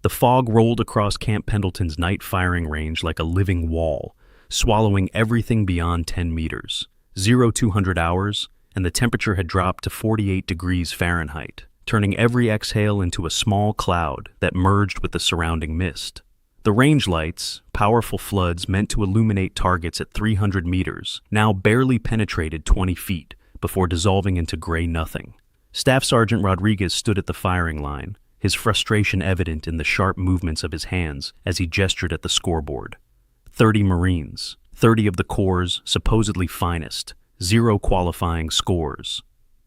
The fog rolled across Camp Pendleton's night firing range like a living wall, swallowing everything beyond 10 meters. 0200 hours, and the temperature had dropped to 48 degrees Fahrenheit, turning every exhale into a small cloud that merged with the surrounding mist. The range lights, powerful floods meant to illuminate targets at 300 meters, now barely penetrated 20 feet before dissolving into gray nothing. Staff Sergeant Rodriguez stood at the firing line, his frustration evident in the sharp movements of his hands as he gestured at the scoreboard. 30 Marines, 30 of the Corps' supposedly finest, 0 qualifying scores.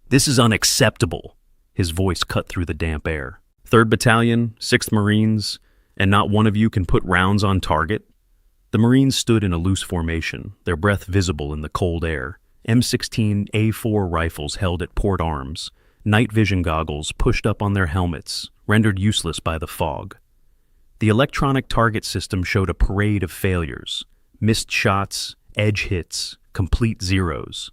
"This is unacceptable," his voice cut through the damp air. "3rd Battalion, 6th Marines, and not one of you can put rounds on target?" The Marines stood in a loose formation, their breath visible in the cold air. M16A4 rifles held at port arms, night vision goggles pushed up on their helmets, rendered useless by the fog. The electronic target system showed a parade of failures: missed shots, edge hits, complete zeros.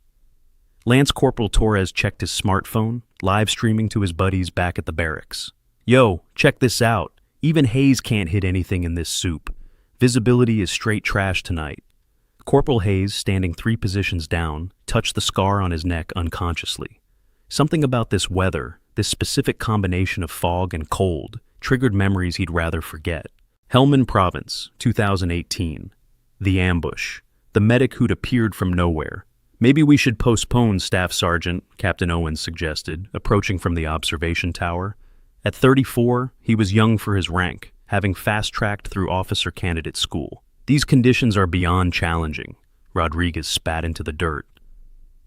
Lance Corporal Torres checked his smartphone, live streaming to his buddies back at the barracks. "Yo, check this out. Even Hayes can't hit anything in this soup. Visibility is straight trash tonight." Corporal Hayes, standing 3 positions down, touched the scar on his neck unconsciously. Something about this weather, this specific combination of fog and cold, triggered memories he'd rather forget. Helmand Province, 2018. The ambush. The medic who'd appeared from nowhere. "Maybe we should postpone, Staff Sergeant," Captain Owens suggested, approaching from the observation tower. At 34, he was young for his rank, having fast-tracked through officer candidate school. "These conditions are beyond challenging," Rodriguez spat into the dirt.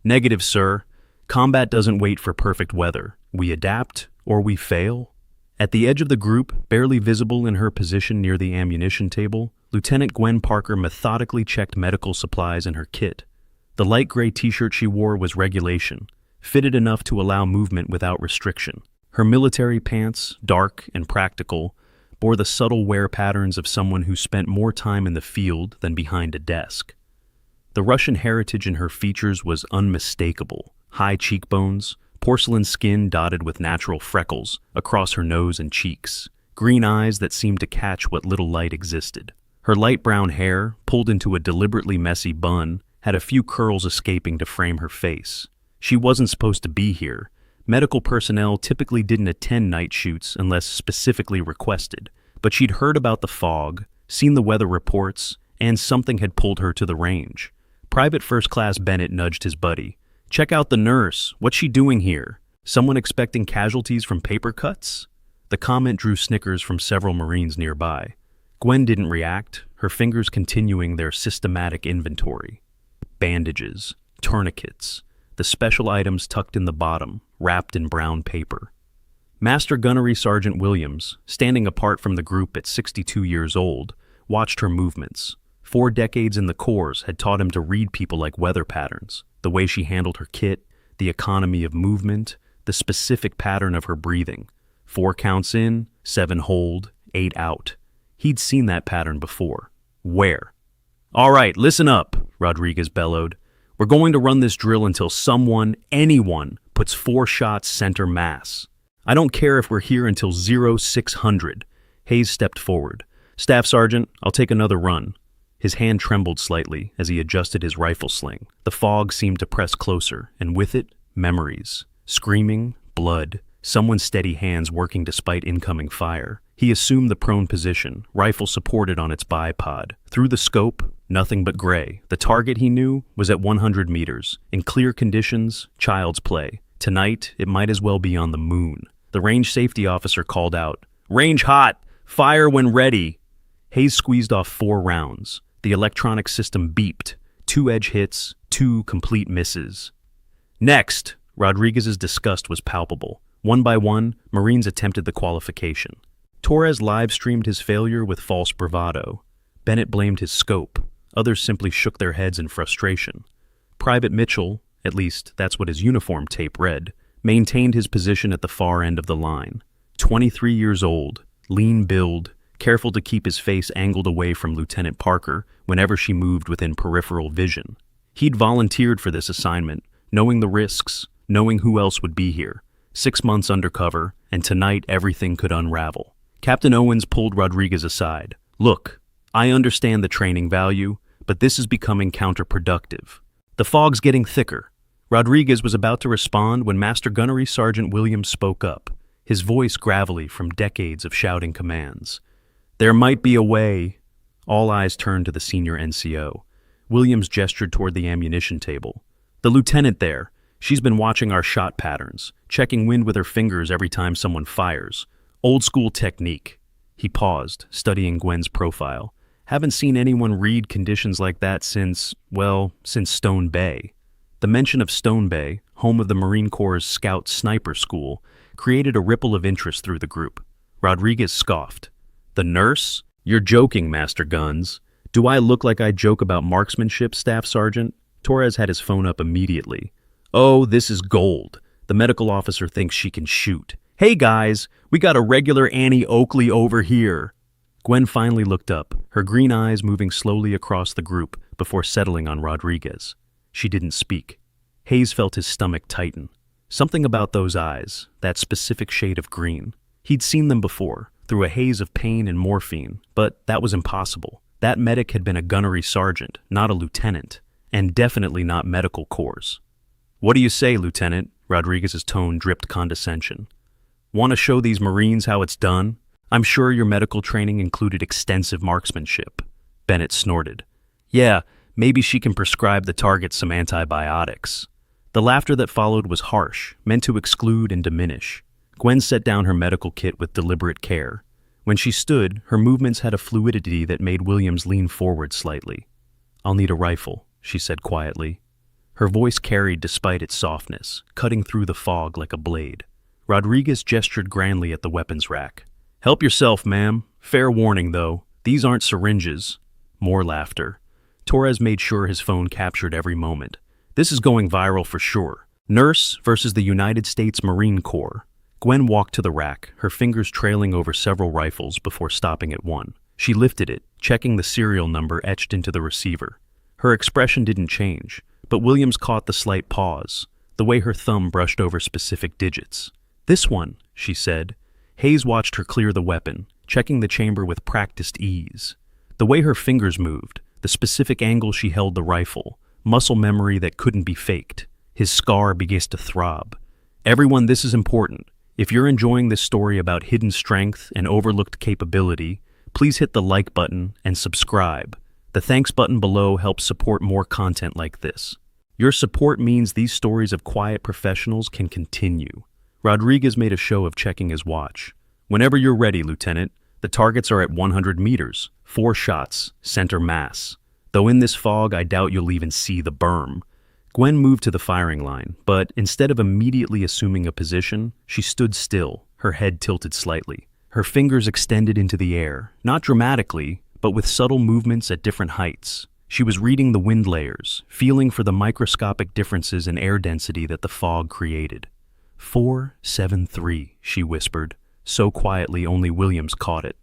"Negative, sir. Combat doesn't wait for perfect weather. We adapt, or we fail." At the edge of the group, barely visible in her position near the ammunition table, Lieutenant Gwen Parker methodically checked medical supplies in her kit. The light gray t-shirt she wore was regulation, fitted enough to allow movement without restriction. Her military pants, dark and practical, bore the subtle wear patterns of someone who spent more time in the field than behind a desk. The Russian heritage in her features was unmistakable: high cheekbones, porcelain skin dotted with natural freckles across her nose and cheeks, green eyes that seemed to catch what little light existed. Her light brown hair, pulled into a deliberately messy bun, had a few curls escaping to frame her face. She wasn't supposed to be here. Medical personnel typically didn't attend night shoots unless specifically requested, but she'd heard about the fog, seen the weather reports, and something had pulled her to the range. Private First Class Bennett nudged his buddy. "Check out the nurse. What's she doing here? Someone expecting casualties from paper cuts?" The comment drew snickers from several Marines nearby. Gwen didn't react, her fingers continuing their systematic inventory. Bandages, tourniquets, the special items tucked in the bottom, wrapped in brown paper. Master Gunnery Sergeant Williams, standing apart from the group at 62 years old, watched her movements. 4 decades in the Corps had taught him to read people like weather patterns, the way she handled her kit, the economy of movement, the specific pattern of her breathing. 4 counts in, 7 hold, 8 out. He'd seen that pattern before. Where? "All right, listen up," Rodriguez bellowed. "We're going to run this drill until someone, anyone, puts 4 shots center mass. I don't care if we're here until 0600. Hayes stepped forward. "Staff Sergeant, I'll take another run." His hand trembled slightly as he adjusted his rifle sling. The fog seemed to press closer, and with it, memories. Screaming, blood, someone's steady hands working despite incoming fire. He assumed the prone position, rifle supported on its bipod. Through the scope, nothing but gray. The target, he knew, was at 100 meters. In clear conditions, child's play. Tonight, it might as well be on the moon. The range safety officer called out, "Range hot! Fire when ready!" Hayes squeezed off 4 rounds. The electronic system beeped. 2 edge hits, 2 complete misses. "Next!" Rodriguez's disgust was palpable. One by one, Marines attempted the qualification. Torres live-streamed his failure with false bravado. Bennett blamed his scope. Others simply shook their heads in frustration. Private Mitchell, at least that's what his uniform tape read, maintained his position at the far end of the line. 23 years old, lean build, careful to keep his face angled away from Lieutenant Parker whenever she moved within peripheral vision. He'd volunteered for this assignment, knowing the risks, knowing who else would be here. 6 months undercover, and tonight everything could unravel. Captain Owens pulled Rodriguez aside. Look, I understand the training value, but this is becoming counterproductive. The fog's getting thicker. Rodriguez was about to respond when Master Gunnery Sergeant Williams spoke up, his voice gravelly from decades of shouting commands. There might be a way. All eyes turned to the senior NCO. Williams gestured toward the ammunition table. The lieutenant there. She's been watching our shot patterns, checking wind with her fingers every time someone fires. Old school technique. He paused, studying Gwen's profile. Haven't seen anyone read conditions like that since Stone Bay. The mention of Stone Bay, home of the Marine Corps' Scout Sniper School, created a ripple of interest through the group. Rodriguez scoffed. The nurse? You're joking, Master Guns. Do I look like I joke about marksmanship, Staff Sergeant? Torres had his phone up immediately. Oh, this is gold. The medical officer thinks she can shoot. Hey guys, we got a regular Annie Oakley over here. Gwen finally looked up, her green eyes moving slowly across the group before settling on Rodriguez. She didn't speak. Hayes felt his stomach tighten. Something about those eyes, that specific shade of green. He'd seen them before, through a haze of pain and morphine, but that was impossible. That medic had been a gunnery sergeant, not a lieutenant, and definitely not medical corps. What do you say, Lieutenant? Rodriguez's tone dripped condescension. Want to show these Marines how it's done? I'm sure your medical training included extensive marksmanship. Bennett snorted. Yeah, maybe she can prescribe the target some antibiotics. The laughter that followed was harsh, meant to exclude and diminish. Gwen set down her medical kit with deliberate care. When she stood, her movements had a fluidity that made Williams lean forward slightly. I'll need a rifle, she said quietly. Her voice carried despite its softness, cutting through the fog like a blade. Rodriguez gestured grandly at the weapons rack. Help yourself, ma'am. Fair warning, though. These aren't syringes. More laughter. Torres made sure his phone captured every moment. This is going viral for sure. Nurse versus the United States Marine Corps. Gwen walked to the rack, her fingers trailing over several rifles before stopping at one. She lifted it, checking the serial number etched into the receiver. Her expression didn't change, but Williams caught the slight pause, the way her thumb brushed over specific digits. This one, she said. Hayes watched her clear the weapon, checking the chamber with practiced ease. The way her fingers moved, the specific angle she held the rifle, muscle memory that couldn't be faked. His scar began to throb. Everyone, this is important. If you're enjoying this story about hidden strength and overlooked capability, please hit the like button and subscribe. The thanks button below helps support more content like this. Your support means these stories of quiet professionals can continue. Rodriguez made a show of checking his watch. Whenever you're ready, Lieutenant. The targets are at 100 meters, 4 shots, center mass. Though in this fog, I doubt you'll even see the berm. Gwen moved to the firing line, but instead of immediately assuming a position, she stood still, her head tilted slightly. Her fingers extended into the air, not dramatically, but with subtle movements at different heights. She was reading the wind layers, feeling for the microscopic differences in air density that the fog created. 473, she whispered, so quietly only Williams caught it.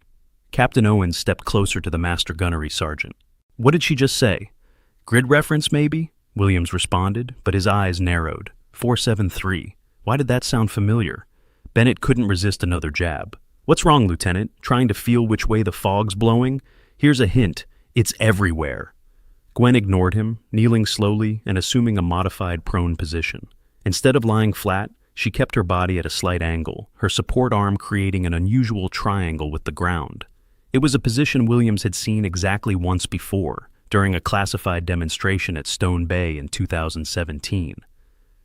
Captain Owens stepped closer to the master gunnery sergeant. What did she just say? Grid reference, maybe? Williams responded, but his eyes narrowed. 473. Why did that sound familiar? Bennett couldn't resist another jab. What's wrong, Lieutenant? Trying to feel which way the fog's blowing? Here's a hint. It's everywhere. Gwen ignored him, kneeling slowly and assuming a modified prone position. Instead of lying flat, she kept her body at a slight angle, her support arm creating an unusual triangle with the ground. It was a position Williams had seen exactly once before, during a classified demonstration at Stone Bay in 2017.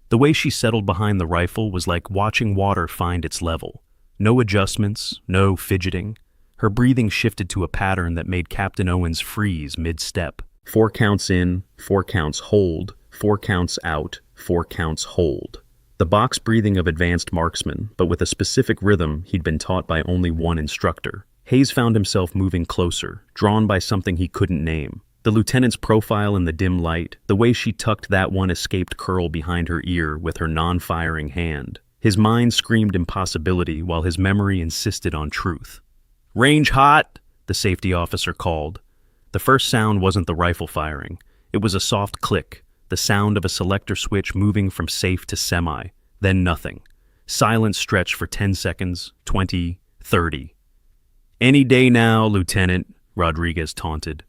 The way she settled behind the rifle was like watching water find its level. No adjustments, no fidgeting. Her breathing shifted to a pattern that made Captain Owens freeze mid-step. 4 counts in, 4 counts hold, 4 counts out, 4 counts hold. The box breathing of advanced marksmen, but with a specific rhythm he'd been taught by only one instructor. Hayes found himself moving closer, drawn by something he couldn't name. The lieutenant's profile in the dim light, the way she tucked that one escaped curl behind her ear with her non-firing hand. His mind screamed impossibility while his memory insisted on truth. Range hot, the safety officer called. The first sound wasn't the rifle firing. It was a soft click, the sound of a selector switch moving from safe to semi, then nothing. Silence stretched for 10 seconds, 20, 30. Any day now, Lieutenant, Rodriguez taunted.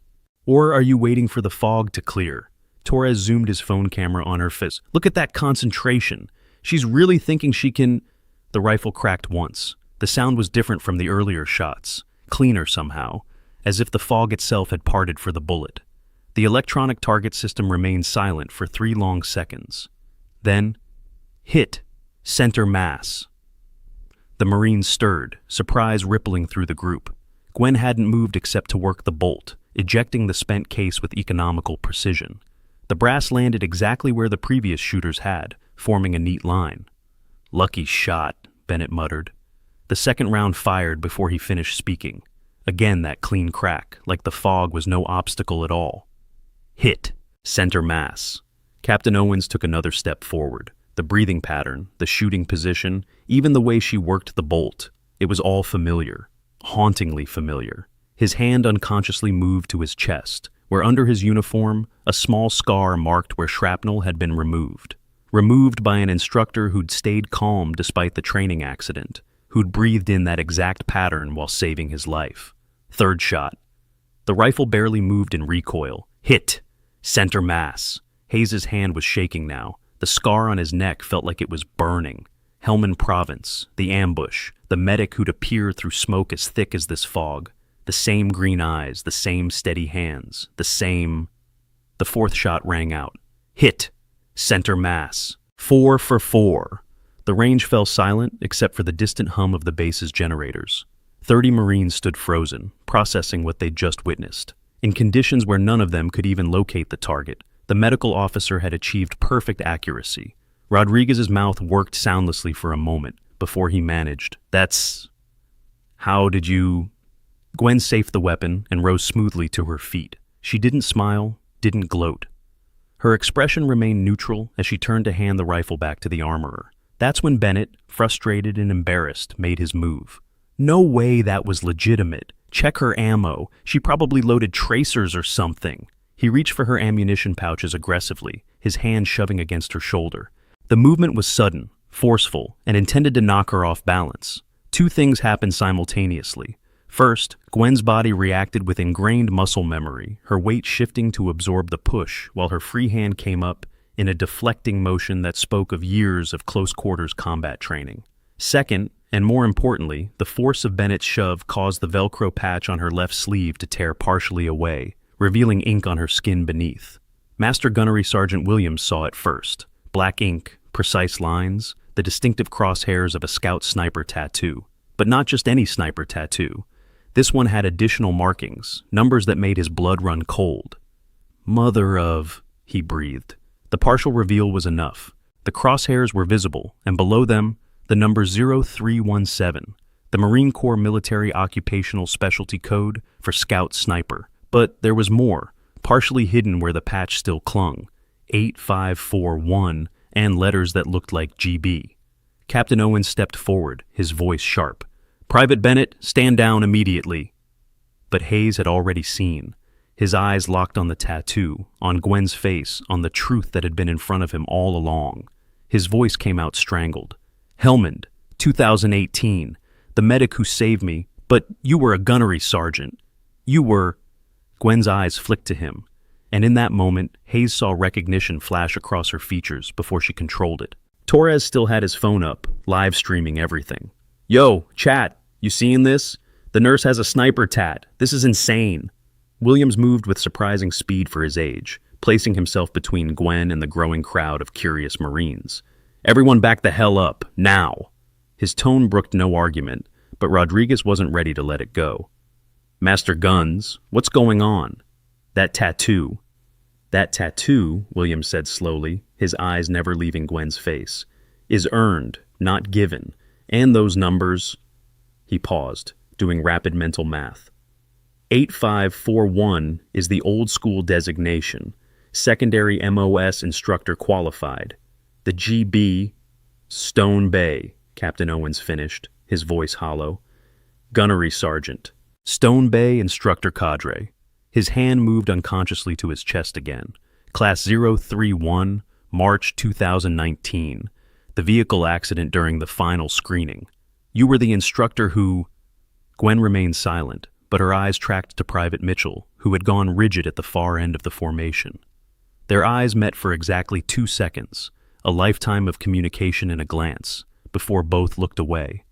Or are you waiting for the fog to clear? Torres zoomed his phone camera on her fist. Look at that concentration. She's really thinking she can... The rifle cracked once. The sound was different from the earlier shots, cleaner somehow, as if the fog itself had parted for the bullet. The electronic target system remained silent for 3 long seconds. Then, hit, center mass. The Marines stirred, surprise rippling through the group. Gwen hadn't moved except to work the bolt, ejecting the spent case with economical precision. The brass landed exactly where the previous shooters had, forming a neat line. Lucky shot, Bennett muttered. The second round fired before he finished speaking. Again that clean crack, like the fog was no obstacle at all. Hit, center mass. Captain Owens took another step forward. The breathing pattern, the shooting position, even the way she worked the bolt. It was all familiar, hauntingly familiar. His hand unconsciously moved to his chest, where under his uniform, a small scar marked where shrapnel had been removed. Removed by an instructor who'd stayed calm despite the training accident, who'd breathed in that exact pattern while saving his life. Third shot. The rifle barely moved in recoil. Hit, center mass. Hayes's hand was shaking now. The scar on his neck felt like it was burning. Helmand Province, the ambush, the medic who'd appear through smoke as thick as this fog. The same green eyes, the same steady hands, the same... The fourth shot rang out. Hit, center mass. 4 for 4. The range fell silent except for the distant hum of the base's generators. 30 Marines stood frozen, processing what they'd just witnessed. In conditions where none of them could even locate the target, the medical officer had achieved perfect accuracy. Rodriguez's mouth worked soundlessly for a moment before he managed. How did you... Gwen safed the weapon and rose smoothly to her feet. She didn't smile, didn't gloat. Her expression remained neutral as she turned to hand the rifle back to the armorer. That's when Bennett, frustrated and embarrassed, made his move. No way that was legitimate. Check her ammo. She probably loaded tracers or something. He reached for her ammunition pouches aggressively, his hand shoving against her shoulder. The movement was sudden, forceful, and intended to knock her off balance. 2 things happened simultaneously. First, Gwen's body reacted with ingrained muscle memory, her weight shifting to absorb the push while her free hand came up in a deflecting motion that spoke of years of close-quarters combat training. Second, and more importantly, the force of Bennett's shove caused the Velcro patch on her left sleeve to tear partially away, revealing ink on her skin beneath. Master Gunnery Sergeant Williams saw it first. Black ink, precise lines, the distinctive crosshairs of a scout sniper tattoo. But not just any sniper tattoo. This one had additional markings, numbers that made his blood run cold. Mother of... he breathed. The partial reveal was enough. The crosshairs were visible, and below them, the number 0317, the Marine Corps Military Occupational Specialty Code for Scout Sniper. But there was more, partially hidden where the patch still clung. 8541, and letters that looked like GB. Captain Owens stepped forward, his voice sharp. Private Bennett, stand down immediately. But Hayes had already seen. His eyes locked on the tattoo, on Gwen's face, on the truth that had been in front of him all along. His voice came out strangled. Helmand, 2018, the medic who saved me, but you were a gunnery sergeant. You were... Gwen's eyes flicked to him, and in that moment, Hayes saw recognition flash across her features before she controlled it. Torres still had his phone up, live streaming everything. Yo, chat, you seeing this? The nurse has a sniper tat. This is insane. Williams moved with surprising speed for his age, placing himself between Gwen and the growing crowd of curious Marines. Everyone back the hell up, now. His tone brooked no argument, but Rodriguez wasn't ready to let it go. Master Guns, what's going on? That tattoo, Williams said slowly, his eyes never leaving Gwen's face, is earned, not given. And those numbers... He paused, doing rapid mental math. 8541 is the old-school designation, secondary MOS instructor qualified. The GB... Stone Bay, Captain Owens finished, his voice hollow. Gunnery Sergeant. Stone Bay instructor cadre. His hand moved unconsciously to his chest again. Class 031, March 2019. The vehicle accident during the final screening. You were the instructor who... Gwen remained silent, but her eyes tracked to Private Mitchell, who had gone rigid at the far end of the formation. Their eyes met for exactly 2 seconds, a lifetime of communication in a glance, before both looked away.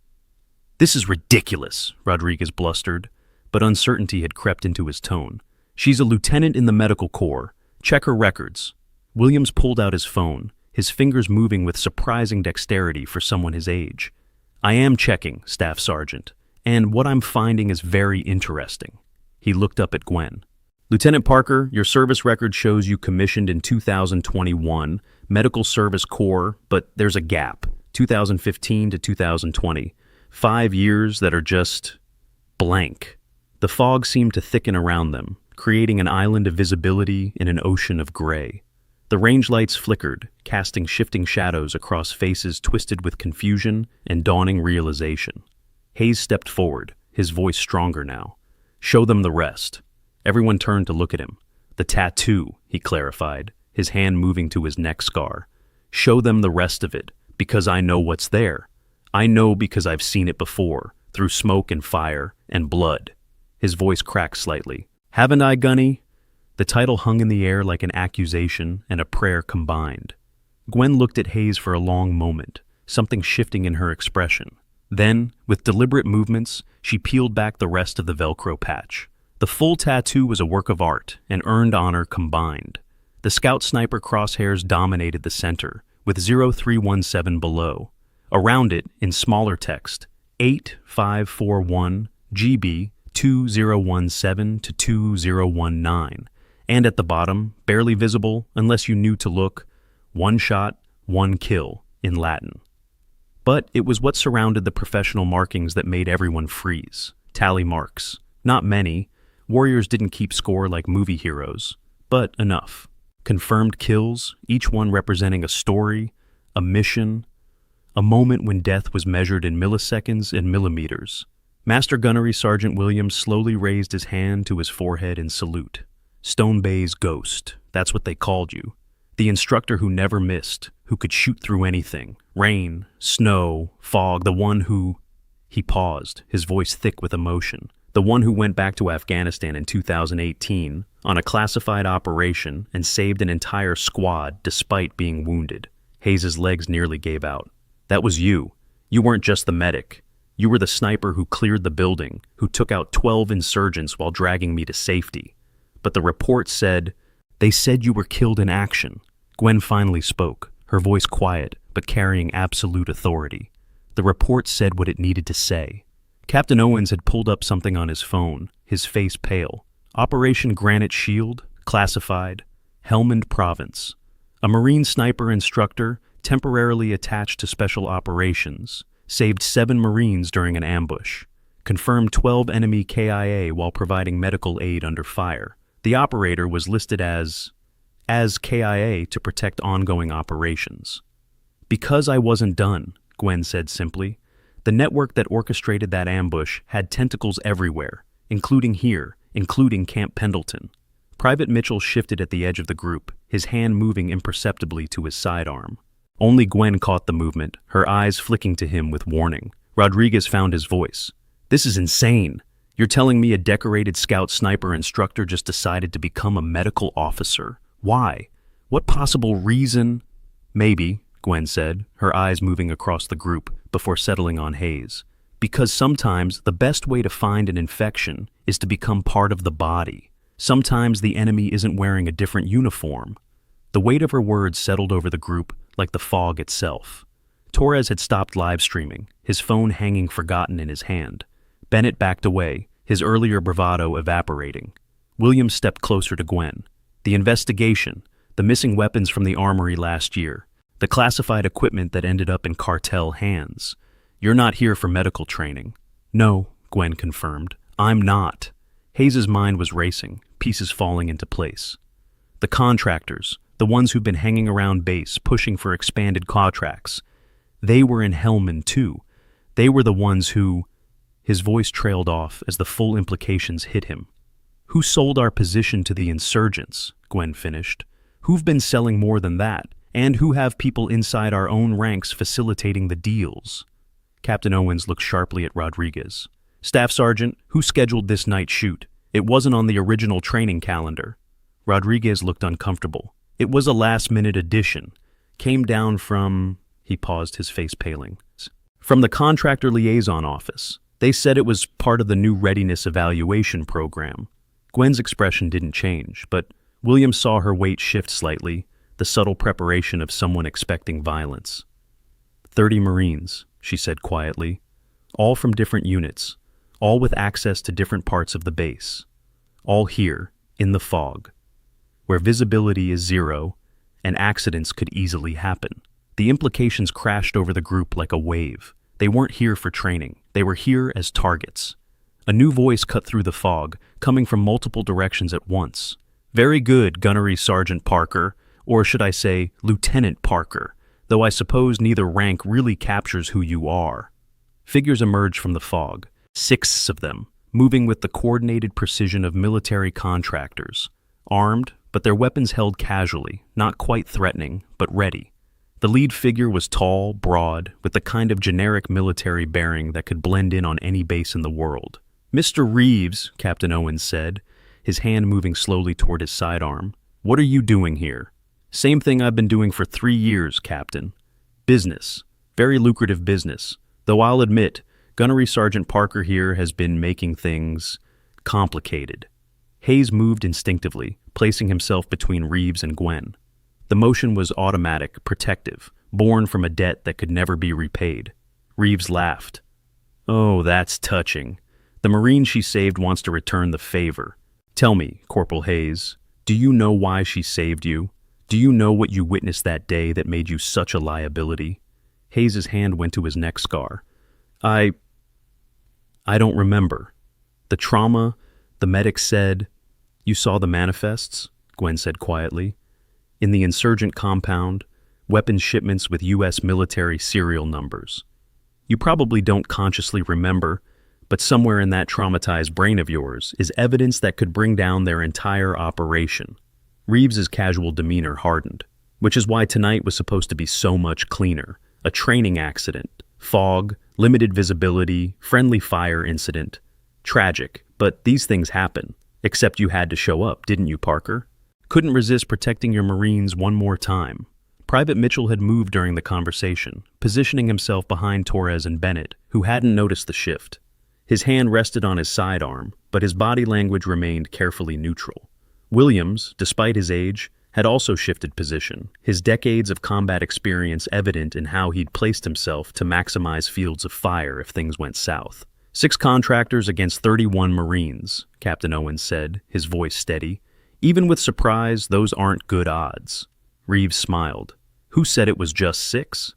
"This is ridiculous," Rodriguez blustered, but uncertainty had crept into his tone. "She's a lieutenant in the medical corps. Check her records." Williams pulled out his phone, his fingers moving with surprising dexterity for someone his age. "I am checking, Staff Sergeant, and what I'm finding is very interesting." He looked up at Gwen. "Lieutenant Parker, your service record shows you commissioned in 2021, Medical Service Corps, but there's a gap, 2015 to 2020. 5 years that are just blank." The fog seemed to thicken around them, creating an island of visibility in an ocean of gray. The range lights flickered, casting shifting shadows across faces twisted with confusion and dawning realization. Hayes stepped forward, his voice stronger now. "Show them the rest." Everyone turned to look at him. "The tattoo," he clarified, his hand moving to his neck scar. "Show them the rest of it, because I know what's there. I know because I've seen it before, through smoke and fire and blood." His voice cracked slightly. "Haven't I, Gunny?" The title hung in the air like an accusation and a prayer combined. Gwen looked at Hayes for a long moment, something shifting in her expression. Then, with deliberate movements, she peeled back the rest of the Velcro patch. The full tattoo was a work of art and earned honor combined. The Scout Sniper crosshairs dominated the center, with 0317 below. Around it, in smaller text, 8541 GB 2017 to 2019. And at the bottom, barely visible unless you knew to look, 1 shot, 1 kill, in Latin. But it was what surrounded the professional markings that made everyone freeze. Tally marks. Not many. Warriors didn't keep score like movie heroes, but enough. Confirmed kills, each one representing a story, a mission, a moment when death was measured in milliseconds and millimeters. Master Gunnery Sergeant Williams slowly raised his hand to his forehead in salute. Stone Bay's ghost, that's what they called you. The instructor who never missed, who could shoot through anything. Rain, snow, fog, the one who... He paused, his voice thick with emotion. The one who went back to Afghanistan in 2018 on a classified operation and saved an entire squad despite being wounded. Hayes's legs nearly gave out. That was you. You weren't just the medic. You were the sniper who cleared the building, who took out 12 insurgents while dragging me to safety. But the report said, they said you were killed in action. Gwen finally spoke, her voice quiet, but carrying absolute authority. The report said what it needed to say. Captain Owens had pulled up something on his phone, his face pale. Operation Granite Shield, classified, Helmand Province. A Marine sniper instructor, temporarily attached to Special Operations, saved 7 Marines during an ambush. Confirmed 12 enemy KIA while providing medical aid under fire. The operator was listed as KIA to protect ongoing operations. Because I wasn't done, Gwen said simply. The network that orchestrated that ambush had tentacles everywhere, including here, including Camp Pendleton. Private Mitchell shifted at the edge of the group, his hand moving imperceptibly to his sidearm. Only Gwen caught the movement, her eyes flicking to him with warning. Rodriguez found his voice. This is insane. You're telling me a decorated scout sniper instructor just decided to become a medical officer? Why? What possible reason? Maybe, Gwen said, her eyes moving across the group before settling on Hayes. Because sometimes the best way to find an infection is to become part of the body. Sometimes the enemy isn't wearing a different uniform. The weight of her words settled over the group like the fog itself. Torres had stopped live streaming, his phone hanging forgotten in his hand. Bennett backed away, his earlier bravado evaporating. Williams stepped closer to Gwen. The investigation, the missing weapons from the armory last year, the classified equipment that ended up in cartel hands. You're not here for medical training. No, Gwen confirmed. I'm not. Hayes's mind was racing, pieces falling into place. The contractors, the ones who've been hanging around base, pushing for expanded contracts, they were in Helmand too. They were the ones who... His voice trailed off as the full implications hit him. Who sold our position to the insurgents? Gwen finished. Who've been selling more than that? And who have people inside our own ranks facilitating the deals? Captain Owens looked sharply at Rodriguez. Staff Sergeant, who scheduled this night shoot? It wasn't on the original training calendar. Rodriguez looked uncomfortable. It was a last-minute addition. Came down from... He paused, his face paling. From the contractor liaison office. They said it was part of the new readiness evaluation program. Gwen's expression didn't change, but Williams saw her weight shift slightly, the subtle preparation of someone expecting violence. 30 Marines, she said quietly, all from different units, all with access to different parts of the base, all here, in the fog, where visibility is zero and accidents could easily happen. The implications crashed over the group like a wave. They weren't here for training. They were here as targets. A new voice cut through the fog, coming from multiple directions at once. Very good, Gunnery Sergeant Parker, or should I say, Lieutenant Parker, though I suppose neither rank really captures who you are. Figures emerged from the fog, 6 of them, moving with the coordinated precision of military contractors, armed, but their weapons held casually, not quite threatening, but ready. The lead figure was tall, broad, with the kind of generic military bearing that could blend in on any base in the world. Mr. Reeves, Captain Owens said, his hand moving slowly toward his sidearm. What are you doing here? Same thing I've been doing for 3 years, Captain. Business. Very lucrative business. Though I'll admit, Gunnery Sergeant Parker here has been making things complicated. Hayes moved instinctively, placing himself between Reeves and Gwen. The motion was automatic, protective, born from a debt that could never be repaid. Reeves laughed. Oh, that's touching. The Marine she saved wants to return the favor. Tell me, Corporal Hayes, do you know why she saved you? Do you know what you witnessed that day that made you such a liability? Hayes's hand went to his neck scar. I don't remember. The trauma, the medic said... You saw the manifests? Gwen said quietly. In the insurgent compound, weapons shipments with U.S. military serial numbers. You probably don't consciously remember, but somewhere in that traumatized brain of yours is evidence that could bring down their entire operation. Reeves's casual demeanor hardened, which is why tonight was supposed to be so much cleaner. A training accident, fog, limited visibility, friendly fire incident. Tragic, but these things happen. Except you had to show up, didn't you, Parker? Couldn't resist protecting your Marines one more time. Private Mitchell had moved during the conversation, positioning himself behind Torres and Bennett, who hadn't noticed the shift. His hand rested on his sidearm, but his body language remained carefully neutral. Williams, despite his age, had also shifted position, his decades of combat experience evident in how he'd placed himself to maximize fields of fire if things went south. 6 contractors against 31 Marines, Captain Owens said, his voice steady. Even with surprise, those aren't good odds. Reeves smiled. Who said it was just 6?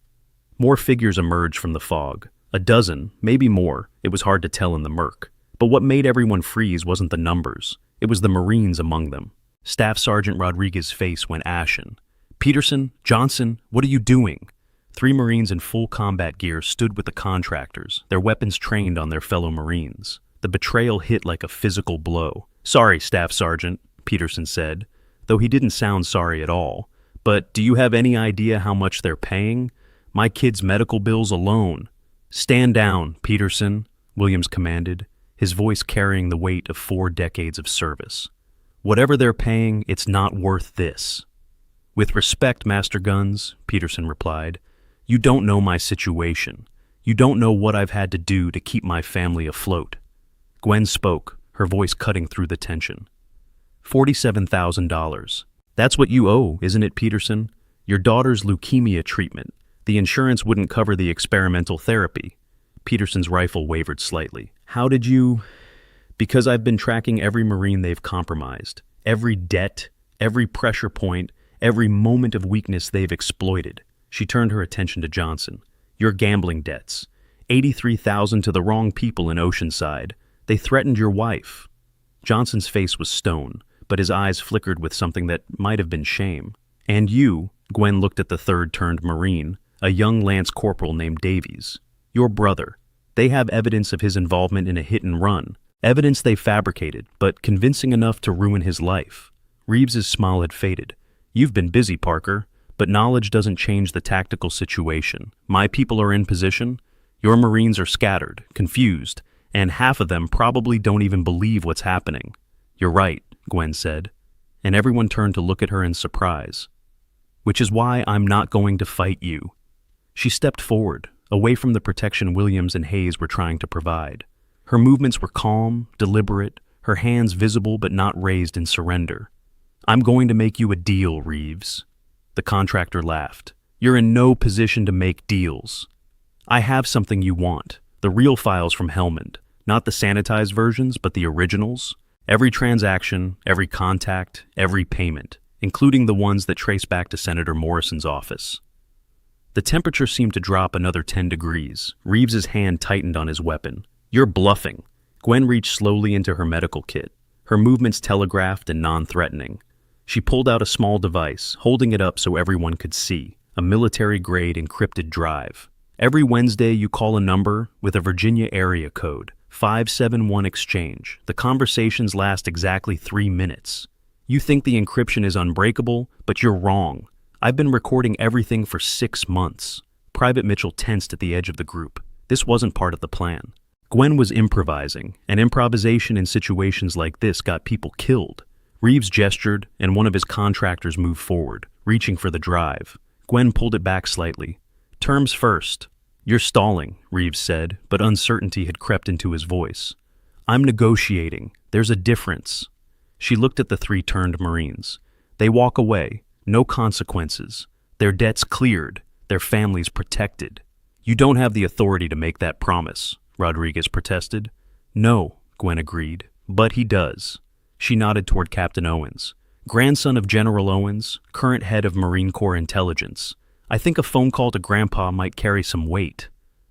More figures emerged from the fog. A dozen, maybe more. It was hard to tell in the murk. But what made everyone freeze wasn't the numbers. It was the Marines among them. Staff Sergeant Rodriguez's face went ashen. Peterson, Johnson, what are you doing? 3 Marines in full combat gear stood with the contractors, their weapons trained on their fellow Marines. The betrayal hit like a physical blow. Sorry, Staff Sergeant, Peterson said, though he didn't sound sorry at all. But do you have any idea how much they're paying? My kid's medical bills alone. Stand down, Peterson, Williams commanded, his voice carrying the weight of 4 decades of service. Whatever they're paying, it's not worth this. With respect, Master Guns, Peterson replied, you don't know my situation. You don't know what I've had to do to keep my family afloat. Gwen spoke, her voice cutting through the tension. $47,000. That's what you owe, isn't it, Peterson? Your daughter's leukemia treatment. The insurance wouldn't cover the experimental therapy. Peterson's rifle wavered slightly. How did you... Because I've been tracking every Marine they've compromised. Every debt, every pressure point, every moment of weakness they've exploited. She turned her attention to Johnson. Your gambling debts. $83,000 to the wrong people in Oceanside. They threatened your wife. Johnson's face was stone, but his eyes flickered with something that might have been shame. And you, Gwen looked at the third-turned Marine, a young Lance Corporal named Davies. Your brother. They have evidence of his involvement in a hit-and-run. Evidence they fabricated, but convincing enough to ruin his life. Reeves's smile had faded. You've been busy, Parker. But knowledge doesn't change the tactical situation. My people are in position. Your Marines are scattered, confused, and half of them probably don't even believe what's happening. You're right, Gwen said, and everyone turned to look at her in surprise. Which is why I'm not going to fight you. She stepped forward, away from the protection Williams and Hayes were trying to provide. Her movements were calm, deliberate, her hands visible but not raised in surrender. I'm going to make you a deal, Reeves. The contractor laughed. You're in no position to make deals. I have something you want, the real files from Helmand, not the sanitized versions, but the originals. Every transaction, every contact, every payment, including the ones that trace back to Senator Morrison's office. The temperature seemed to drop another 10 degrees. Reeves's hand tightened on his weapon. You're bluffing. Gwen reached slowly into her medical kit, her movements telegraphed and non-threatening. She pulled out a small device, holding it up so everyone could see, a military-grade encrypted drive. Every Wednesday you call a number with a Virginia area code, 571 exchange. The conversations last exactly 3 minutes. You think the encryption is unbreakable, but you're wrong. I've been recording everything for 6 months. Private Mitchell tensed at the edge of the group. This wasn't part of the plan. Gwen was improvising, and improvisation in situations like this got people killed. Reeves gestured, and one of his contractors moved forward, reaching for the drive. Gwen pulled it back slightly. Terms first. You're stalling, Reeves said, but uncertainty had crept into his voice. I'm negotiating. There's a difference. She looked at the 3 turned Marines. They walk away. No consequences. Their debts cleared. Their families protected. You don't have the authority to make that promise, Rodriguez protested. No, Gwen agreed, but he does. She nodded toward Captain Owens. Grandson of General Owens, current head of Marine Corps Intelligence. I think a phone call to Grandpa might carry some weight.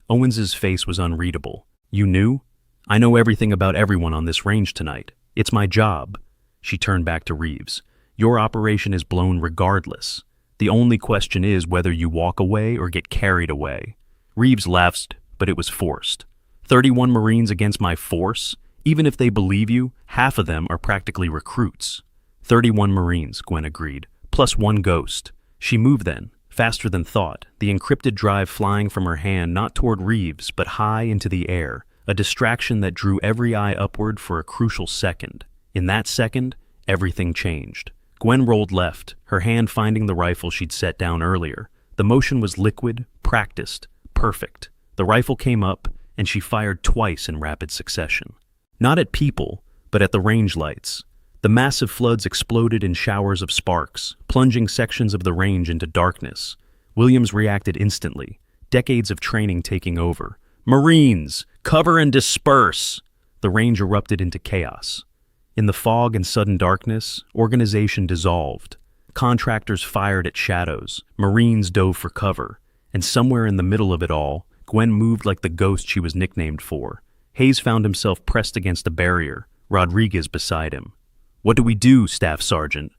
Owens's face was unreadable. You knew? I know everything about everyone on this range tonight. It's my job. She turned back to Reeves. Your operation is blown regardless. The only question is whether you walk away or get carried away. Reeves laughed, but it was forced. 31 Marines against my force? Even if they believe you, half of them are practically recruits. 31 Marines, Gwen agreed, plus 1 ghost. She moved then, faster than thought, the encrypted drive flying from her hand not toward Reeves, but high into the air, a distraction that drew every eye upward for a crucial second. In that second, everything changed. Gwen rolled left, her hand finding the rifle she'd set down earlier. The motion was liquid, practiced, perfect. The rifle came up, and she fired twice in rapid succession. Not at people, but at the range lights. The massive floods exploded in showers of sparks, plunging sections of the range into darkness. Williams reacted instantly, decades of training taking over. Marines, cover and disperse! The range erupted into chaos. In the fog and sudden darkness, organization dissolved. Contractors fired at shadows, Marines dove for cover, and somewhere in the middle of it all, Gwen moved like the ghost she was nicknamed for. Hayes found himself pressed against a barrier, Rodriguez beside him. What do we do, Staff Sergeant?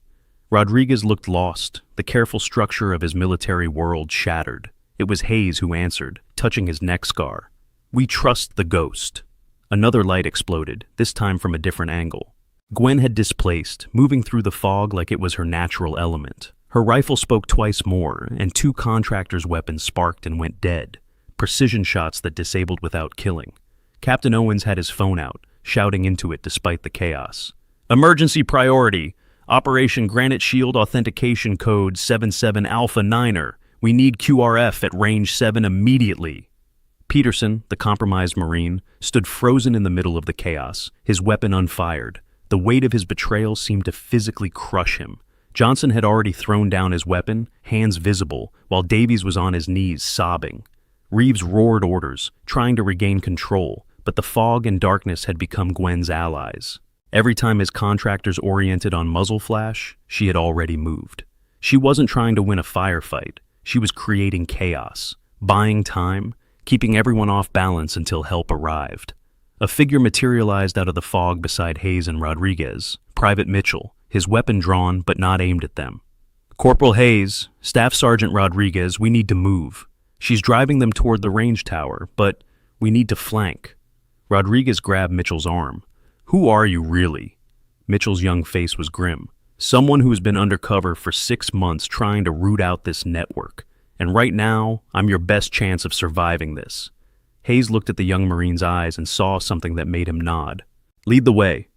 Rodriguez looked lost, the careful structure of his military world shattered. It was Hayes who answered, touching his neck scar. We trust the ghost. Another light exploded, this time from a different angle. Gwen had displaced, moving through the fog like it was her natural element. Her rifle spoke twice more, and 2 contractors' weapons sparked and went dead. Precision shots that disabled without killing. Captain Owens had his phone out, shouting into it despite the chaos. Emergency priority. Operation Granite Shield Authentication Code 77 Alpha Niner. We need QRF at Range 7 immediately. Peterson, the compromised Marine, stood frozen in the middle of the chaos, his weapon unfired. The weight of his betrayal seemed to physically crush him. Johnson had already thrown down his weapon, hands visible, while Davies was on his knees, sobbing. Reeves roared orders, trying to regain control, but the fog and darkness had become Gwen's allies. Every time his contractors oriented on muzzle flash, she had already moved. She wasn't trying to win a firefight. She was creating chaos, buying time, keeping everyone off balance until help arrived. A figure materialized out of the fog beside Hayes and Rodriguez, Private Mitchell, his weapon drawn but not aimed at them. Corporal Hayes, Staff Sergeant Rodriguez, we need to move. She's driving them toward the range tower, but we need to flank. Rodriguez grabbed Mitchell's arm. Who are you really? Mitchell's young face was grim. Someone who has been undercover for 6 months trying to root out this network. And right now, I'm your best chance of surviving this. Hayes looked at the young Marine's eyes and saw something that made him nod. "Lead the way."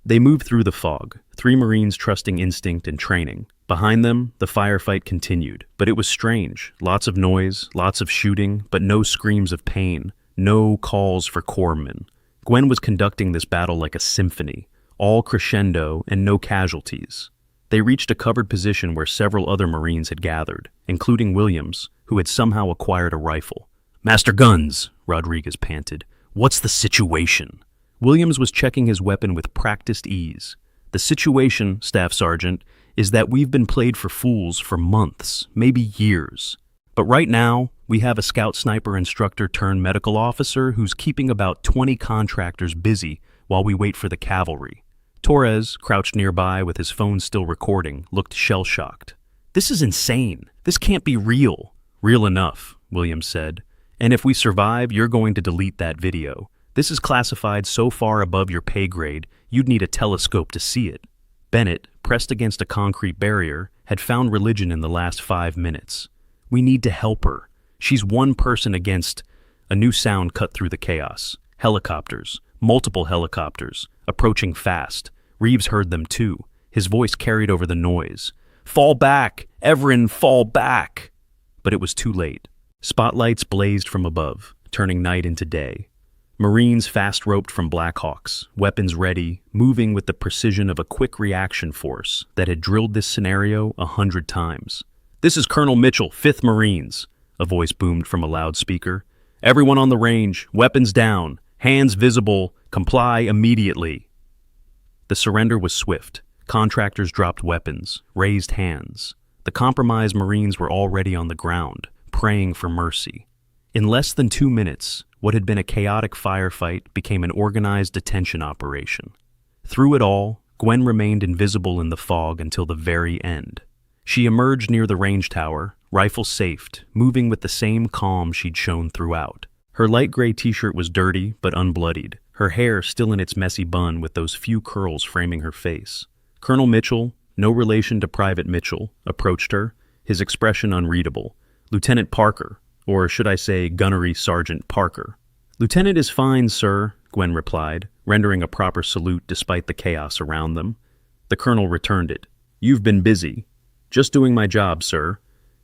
They moved through the fog, 3 Marines trusting instinct and training. Behind them, the firefight continued, but it was strange. Lots of noise, lots of shooting, but no screams of pain, no calls for corpsmen. Gwen was conducting this battle like a symphony, all crescendo and no casualties. They reached a covered position where several other Marines had gathered, including Williams, who had somehow acquired a rifle. "Master Guns," Rodriguez panted. "What's the situation?" Williams was checking his weapon with practiced ease. "The situation, Staff Sergeant, is that we've been played for fools for months, maybe years. But right now, we have a scout sniper instructor turned medical officer who's keeping about 20 contractors busy while we wait for the cavalry." Torres, crouched nearby with his phone still recording, looked shell-shocked. "This is insane. This can't be real." "Real enough," Williams said. "And if we survive, you're going to delete that video. This is classified so far above your pay grade, you'd need a telescope to see it." Bennett, pressed against a concrete barrier, had found religion in the last 5 minutes. "We need to help her. She's one person against—" A new sound cut through the chaos. Helicopters, multiple helicopters, approaching fast. Reeves heard them too. His voice carried over the noise. "Fall back! Everin, fall back!" But it was too late. Spotlights blazed from above, turning night into day. Marines fast-roped from Blackhawks, weapons ready, moving with the precision of a quick reaction force that had drilled this scenario 100 times. "This is Colonel Mitchell, 5th Marines," a voice boomed from a loudspeaker. "Everyone on the range, weapons down, hands visible, comply immediately." The surrender was swift. Contractors dropped weapons, raised hands. The compromised Marines were already on the ground, praying for mercy. In less than 2 minutes, what had been a chaotic firefight became an organized detention operation. Through it all, Gwen remained invisible in the fog until the very end. She emerged near the range tower, rifle safed, moving with the same calm she'd shown throughout. Her light gray t-shirt was dirty but unbloodied, her hair still in its messy bun with those few curls framing her face. Colonel Mitchell, no relation to Private Mitchell, approached her, his expression unreadable. "Lieutenant Parker, or should I say Gunnery Sergeant Parker." "Lieutenant is fine, sir," Gwen replied, rendering a proper salute despite the chaos around them. The colonel returned it. "You've been busy." "Just doing my job, sir."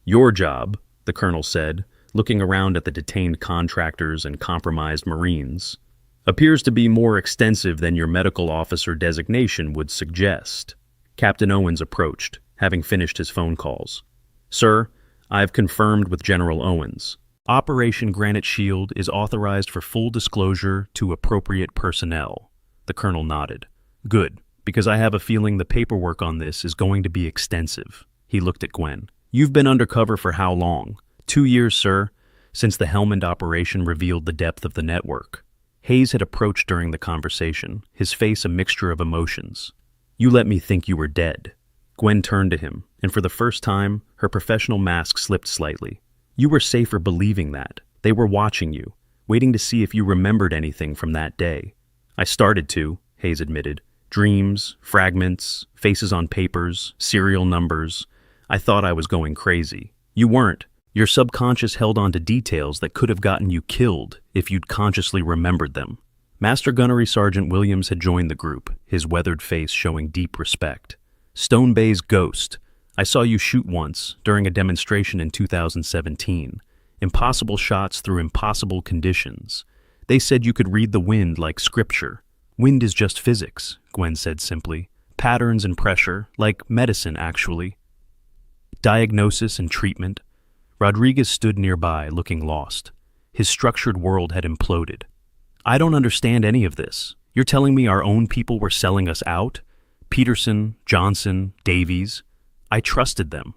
"Your job," the colonel said, looking around at the detained contractors and compromised Marines, "appears to be more extensive than your medical officer designation would suggest." Captain Owens approached, having finished his phone calls. "Sir, I've confirmed with General Owens. Operation Granite Shield is authorized for full disclosure to appropriate personnel." The colonel nodded. "Good, because I have a feeling the paperwork on this is going to be extensive." He looked at Gwen. "You've been undercover for how long?" 2 years, sir, since the Helmand operation revealed the depth of the network." Hayes had approached during the conversation, his face a mixture of emotions. "You let me think you were dead." Gwen turned to him, and for the first time, her professional mask slipped slightly. "You were safer believing that. They were watching you, waiting to see if you remembered anything from that day." "I started to," Hayes admitted. "Dreams, fragments, faces on papers, serial numbers. I thought I was going crazy. You weren't. Your subconscious held on to details that could have gotten you killed if you'd consciously remembered them." Master Gunnery Sergeant Williams had joined the group, his weathered face showing deep respect. "Stone Bay's Ghost. I saw you shoot once, during a demonstration in 2017. Impossible shots through impossible conditions. They said you could read the wind like scripture." "Wind is just physics," Gwen said simply. "Patterns and pressure, like medicine, actually." "Diagnosis and treatment." Rodriguez stood nearby, looking lost. His structured world had imploded. "I don't understand any of this. You're telling me our own people were selling us out? Peterson, Johnson, Davies. I trusted them."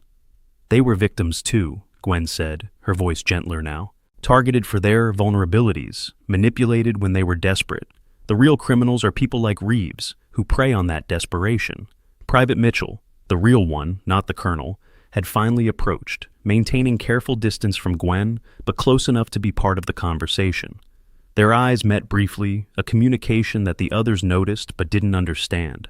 "They were victims too," Gwen said, her voice gentler now. "Targeted for their vulnerabilities, manipulated when they were desperate. The real criminals are people like Reeves, who prey on that desperation." Private Mitchell, the real one, not the colonel, had finally approached, maintaining careful distance from Gwen, but close enough to be part of the conversation. Their eyes met briefly, a communication that the others noticed but didn't understand.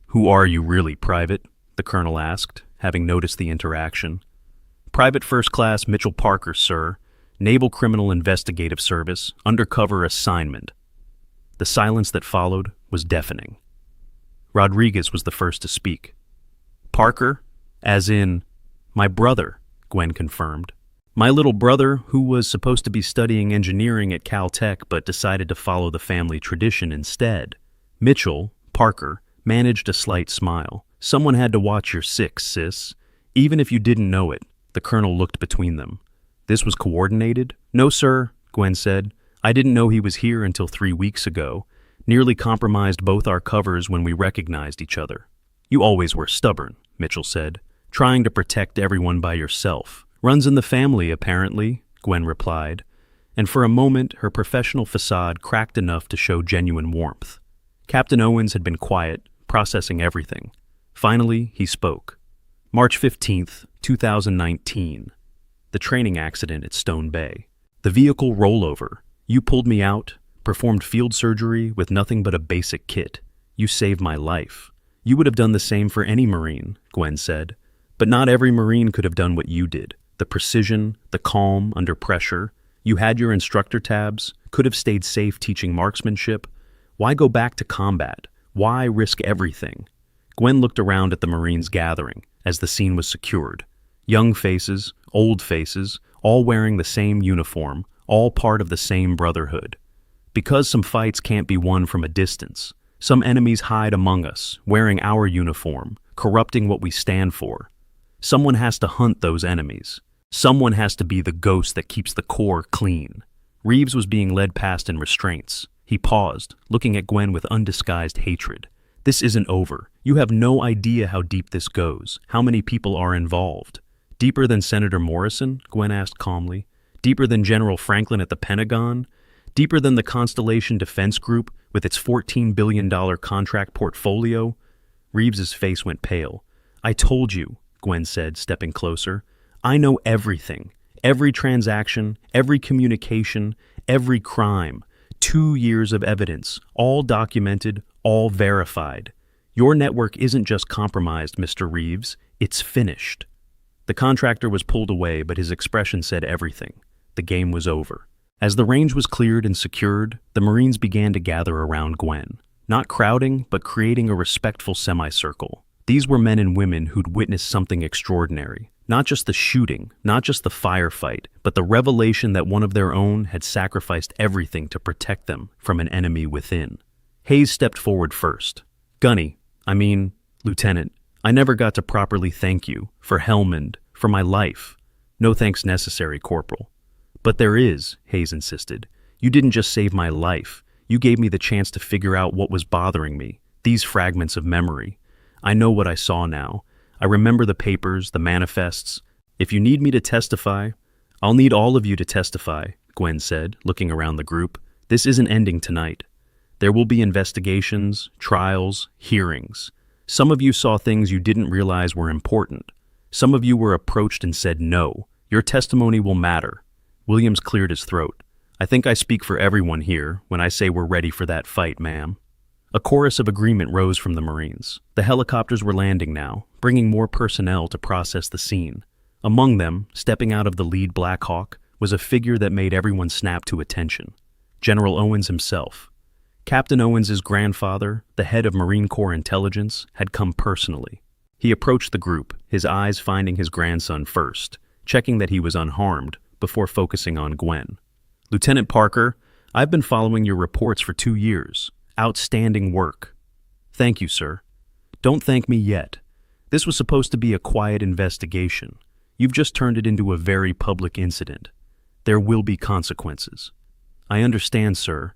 "Who are you really, Private?" the colonel asked, having noticed the interaction. "Private First Class Mitchell Parker, sir. Naval Criminal Investigative Service, undercover assignment. The silence that followed was deafening. Rodriguez was the first to speak. Parker, as in, my brother, Gwen confirmed. My little brother, who was supposed to be studying engineering at Caltech but decided to follow the family tradition instead. Mitchell, Parker, managed a slight smile. Someone had to watch your six, sis. Even if you didn't know it, the colonel looked between them. This was coordinated? No, sir, Gwen said. I didn't know he was here until 3 weeks ago. Nearly compromised both our covers when we recognized each other. You always were stubborn, Mitchell said, trying to protect everyone by yourself. Runs in the family, apparently, Gwen replied, and for a moment her professional facade cracked enough to show genuine warmth. Captain Owens had been quiet, processing everything. Finally, he spoke. March 15th, 2019. The training accident at Stone Bay. The vehicle rollover. You pulled me out, performed field surgery with nothing but a basic kit. You saved my life. You would have done the same for any Marine, Gwen said. But not every Marine could have done what you did. The precision, the calm under pressure. You had your instructor tabs, could have stayed safe teaching marksmanship. Why go back to combat? Why risk everything? Gwen looked around at the Marines gathering as the scene was secured. Young faces, old faces, all wearing the same uniform, all part of the same brotherhood. Because some fights can't be won from a distance, some enemies hide among us, wearing our uniform, corrupting what we stand for. Someone has to hunt those enemies. Someone has to be the ghost that keeps the core clean. Reeves was being led past in restraints. He paused, looking at Gwen with undisguised hatred. This isn't over. You have no idea how deep this goes, how many people are involved. Deeper than Senator Morrison? Gwen asked calmly. Deeper than General Franklin at the Pentagon? Deeper than the Constellation Defense Group with its $14 billion contract portfolio? Reeves's face went pale. I told you, Gwen said, stepping closer. I know everything. Every transaction, every communication, every crime. 2 years of evidence, all documented, all verified. Your network isn't just compromised, Mr. Reeves. It's finished. The contractor was pulled away, but his expression said everything. The game was over. As the range was cleared and secured, the Marines began to gather around Gwen. Not crowding, but creating a respectful semicircle. These were men and women who'd witnessed something extraordinary. Not just the shooting, not just the firefight, but the revelation that one of their own had sacrificed everything to protect them from an enemy within. Hayes stepped forward first. Lieutenant, I never got to properly thank you, for Helmand, for my life. No thanks necessary, Corporal. But there is, Hayes insisted. You didn't just save my life. You gave me the chance to figure out what was bothering me, these fragments of memory. I know what I saw now. I remember the papers, the manifests. If you need me to testify, I'll need all of you to testify, Gwen said, looking around the group. This isn't ending tonight. There will be investigations, trials, hearings. Some of you saw things you didn't realize were important. Some of you were approached and said no. Your testimony will matter. Williams cleared his throat. I think I speak for everyone here when I say we're ready for that fight, ma'am. A chorus of agreement rose from the Marines. The helicopters were landing now, bringing more personnel to process the scene. Among them, stepping out of the lead Black Hawk, was a figure that made everyone snap to attention. General Owens himself. Captain Owens's grandfather, the head of Marine Corps Intelligence, had come personally. He approached the group, his eyes finding his grandson first, checking that he was unharmed, before focusing on Gwen. Lieutenant Parker, I've been following your reports for 2 years. Outstanding work. Thank you, sir. Don't thank me yet. This was supposed to be a quiet investigation. You've just turned it into a very public incident. There will be consequences. I understand, sir,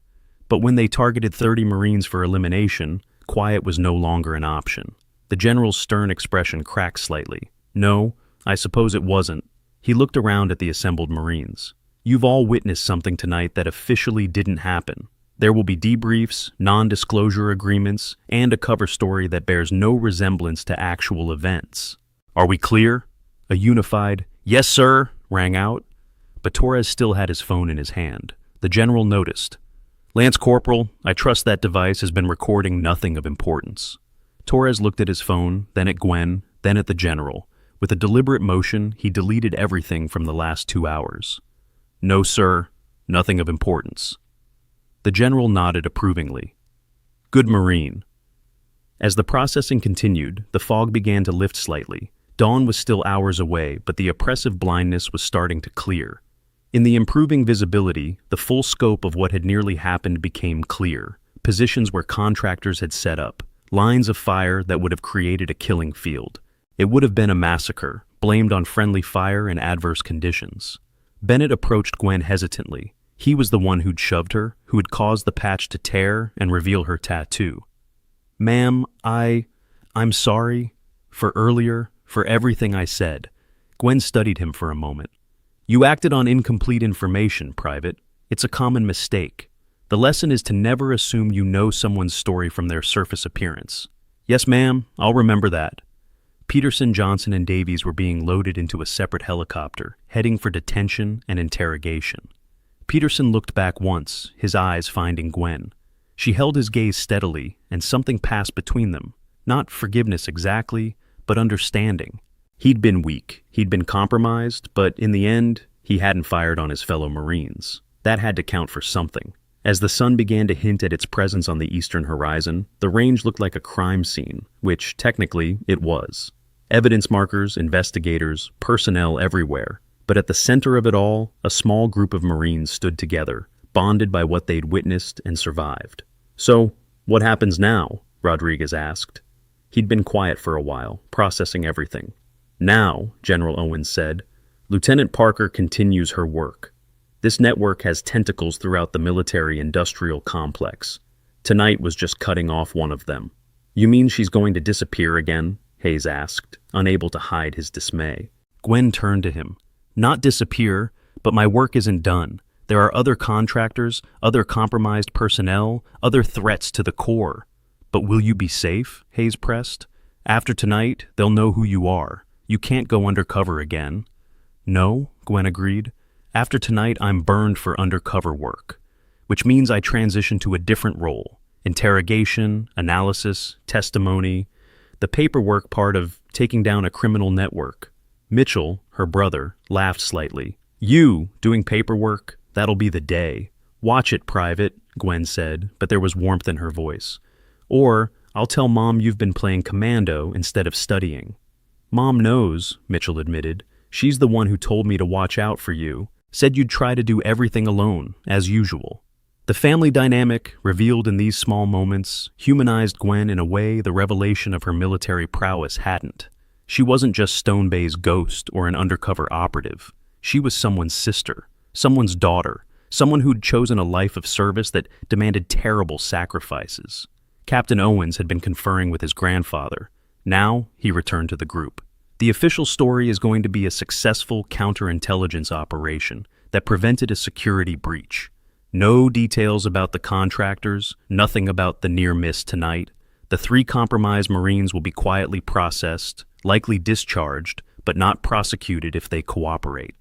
but when they targeted 30 Marines for elimination, quiet was no longer an option. The general's stern expression cracked slightly. No, I suppose it wasn't. He looked around at the assembled Marines. You've all witnessed something tonight that officially didn't happen. There will be debriefs, non-disclosure agreements, and a cover story that bears no resemblance to actual events. Are we clear? A unified, "Yes, sir," rang out, but Torres still had his phone in his hand. The general noticed. Lance Corporal, I trust that device has been recording nothing of importance. Torres looked at his phone, then at Gwen, then at the general. With a deliberate motion, he deleted everything from the last 2 hours. No, sir. Nothing of importance. The general nodded approvingly. Good Marine. As the processing continued, the fog began to lift slightly. Dawn was still hours away, but the oppressive blindness was starting to clear. In the improving visibility, the full scope of what had nearly happened became clear. Positions where contractors had set up, lines of fire that would have created a killing field. It would have been a massacre, blamed on friendly fire and adverse conditions. Bennett approached Gwen hesitantly. He was the one who'd shoved her, who had caused the patch to tear and reveal her tattoo. Ma'am, I'm sorry. For earlier, for everything I said. Gwen studied him for a moment. You acted on incomplete information, Private. It's a common mistake. The lesson is to never assume you know someone's story from their surface appearance. Yes, ma'am, I'll remember that. Peterson, Johnson, and Davies were being loaded into a separate helicopter, heading for detention and interrogation. Peterson looked back once, his eyes finding Gwen. She held his gaze steadily, and something passed between them. Not forgiveness exactly, but understanding. He'd been weak, he'd been compromised, but in the end, he hadn't fired on his fellow Marines. That had to count for something. As the sun began to hint at its presence on the eastern horizon, the range looked like a crime scene, which, technically, it was. Evidence markers, investigators, personnel everywhere. But at the center of it all, a small group of Marines stood together, bonded by what they'd witnessed and survived. So, what happens now? Rodriguez asked. He'd been quiet for a while, processing everything. Now, General Owens said, Lieutenant Parker continues her work. This network has tentacles throughout the military-industrial complex. Tonight was just cutting off one of them. You mean she's going to disappear again? Hayes asked, unable to hide his dismay. Gwen turned to him. Not disappear, but my work isn't done. There are other contractors, other compromised personnel, other threats to the core. But will you be safe? Hayes pressed. After tonight, they'll know who you are. You can't go undercover again. No, Gwen agreed. After tonight, I'm burned for undercover work, which means I transition to a different role. Interrogation, analysis, testimony, the paperwork part of taking down a criminal network. Mitchell, her brother, laughed slightly. You, doing paperwork? That'll be the day. Watch it, Private, Gwen said, but there was warmth in her voice. Or, I'll tell Mom you've been playing commando instead of studying. Mom knows, Mitchell admitted. She's the one who told me to watch out for you. Said you'd try to do everything alone, as usual. The family dynamic, revealed in these small moments, humanized Gwen in a way the revelation of her military prowess hadn't. She wasn't just Stone Bay's ghost or an undercover operative. She was someone's sister, someone's daughter, someone who'd chosen a life of service that demanded terrible sacrifices. Captain Owens had been conferring with his grandfather. Now, he returned to the group. The official story is going to be a successful counterintelligence operation that prevented a security breach. No details about the contractors, nothing about the near miss tonight. The 3 compromised Marines will be quietly processed, likely discharged, but not prosecuted if they cooperate.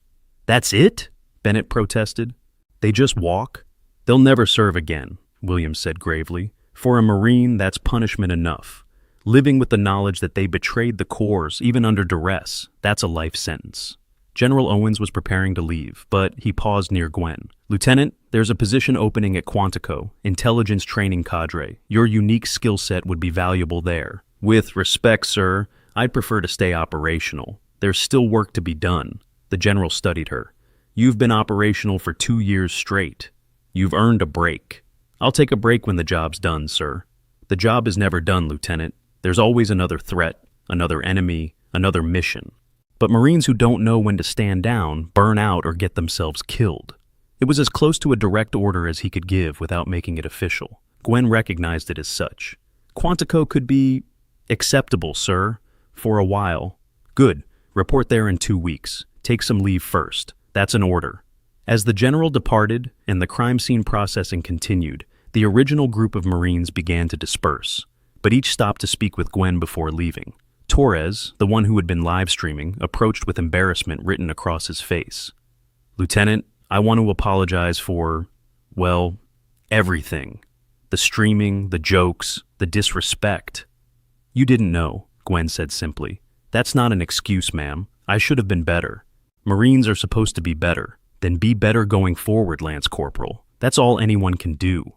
That's it? Bennett protested. They just walk? They'll never serve again, Williams said gravely. For a Marine, that's punishment enough. Living with the knowledge that they betrayed the corps, even under duress, that's a life sentence. General Owens was preparing to leave, but he paused near Gwen. Lieutenant, there's a position opening at Quantico, intelligence training cadre. Your unique skill set would be valuable there. With respect, sir, I'd prefer to stay operational. There's still work to be done. The general studied her. You've been operational for 2 years straight. You've earned a break. I'll take a break when the job's done, sir. The job is never done, Lieutenant. There's always another threat, another enemy, another mission. But Marines who don't know when to stand down burn out or get themselves killed. It was as close to a direct order as he could give without making it official. Gwen recognized it as such. Quantico could be acceptable, sir, for a while. Good. Report there in 2 weeks. Take some leave first. That's an order. As the general departed and the crime scene processing continued, the original group of Marines began to disperse. But each stopped to speak with Gwen before leaving. Torres, the one who had been live streaming, approached with embarrassment written across his face. Lieutenant, I want to apologize for, well, everything. The streaming, the jokes, the disrespect. You didn't know, Gwen said simply. That's not an excuse, ma'am. I should have been better. Marines are supposed to be better. Then be better going forward, Lance Corporal. That's all anyone can do.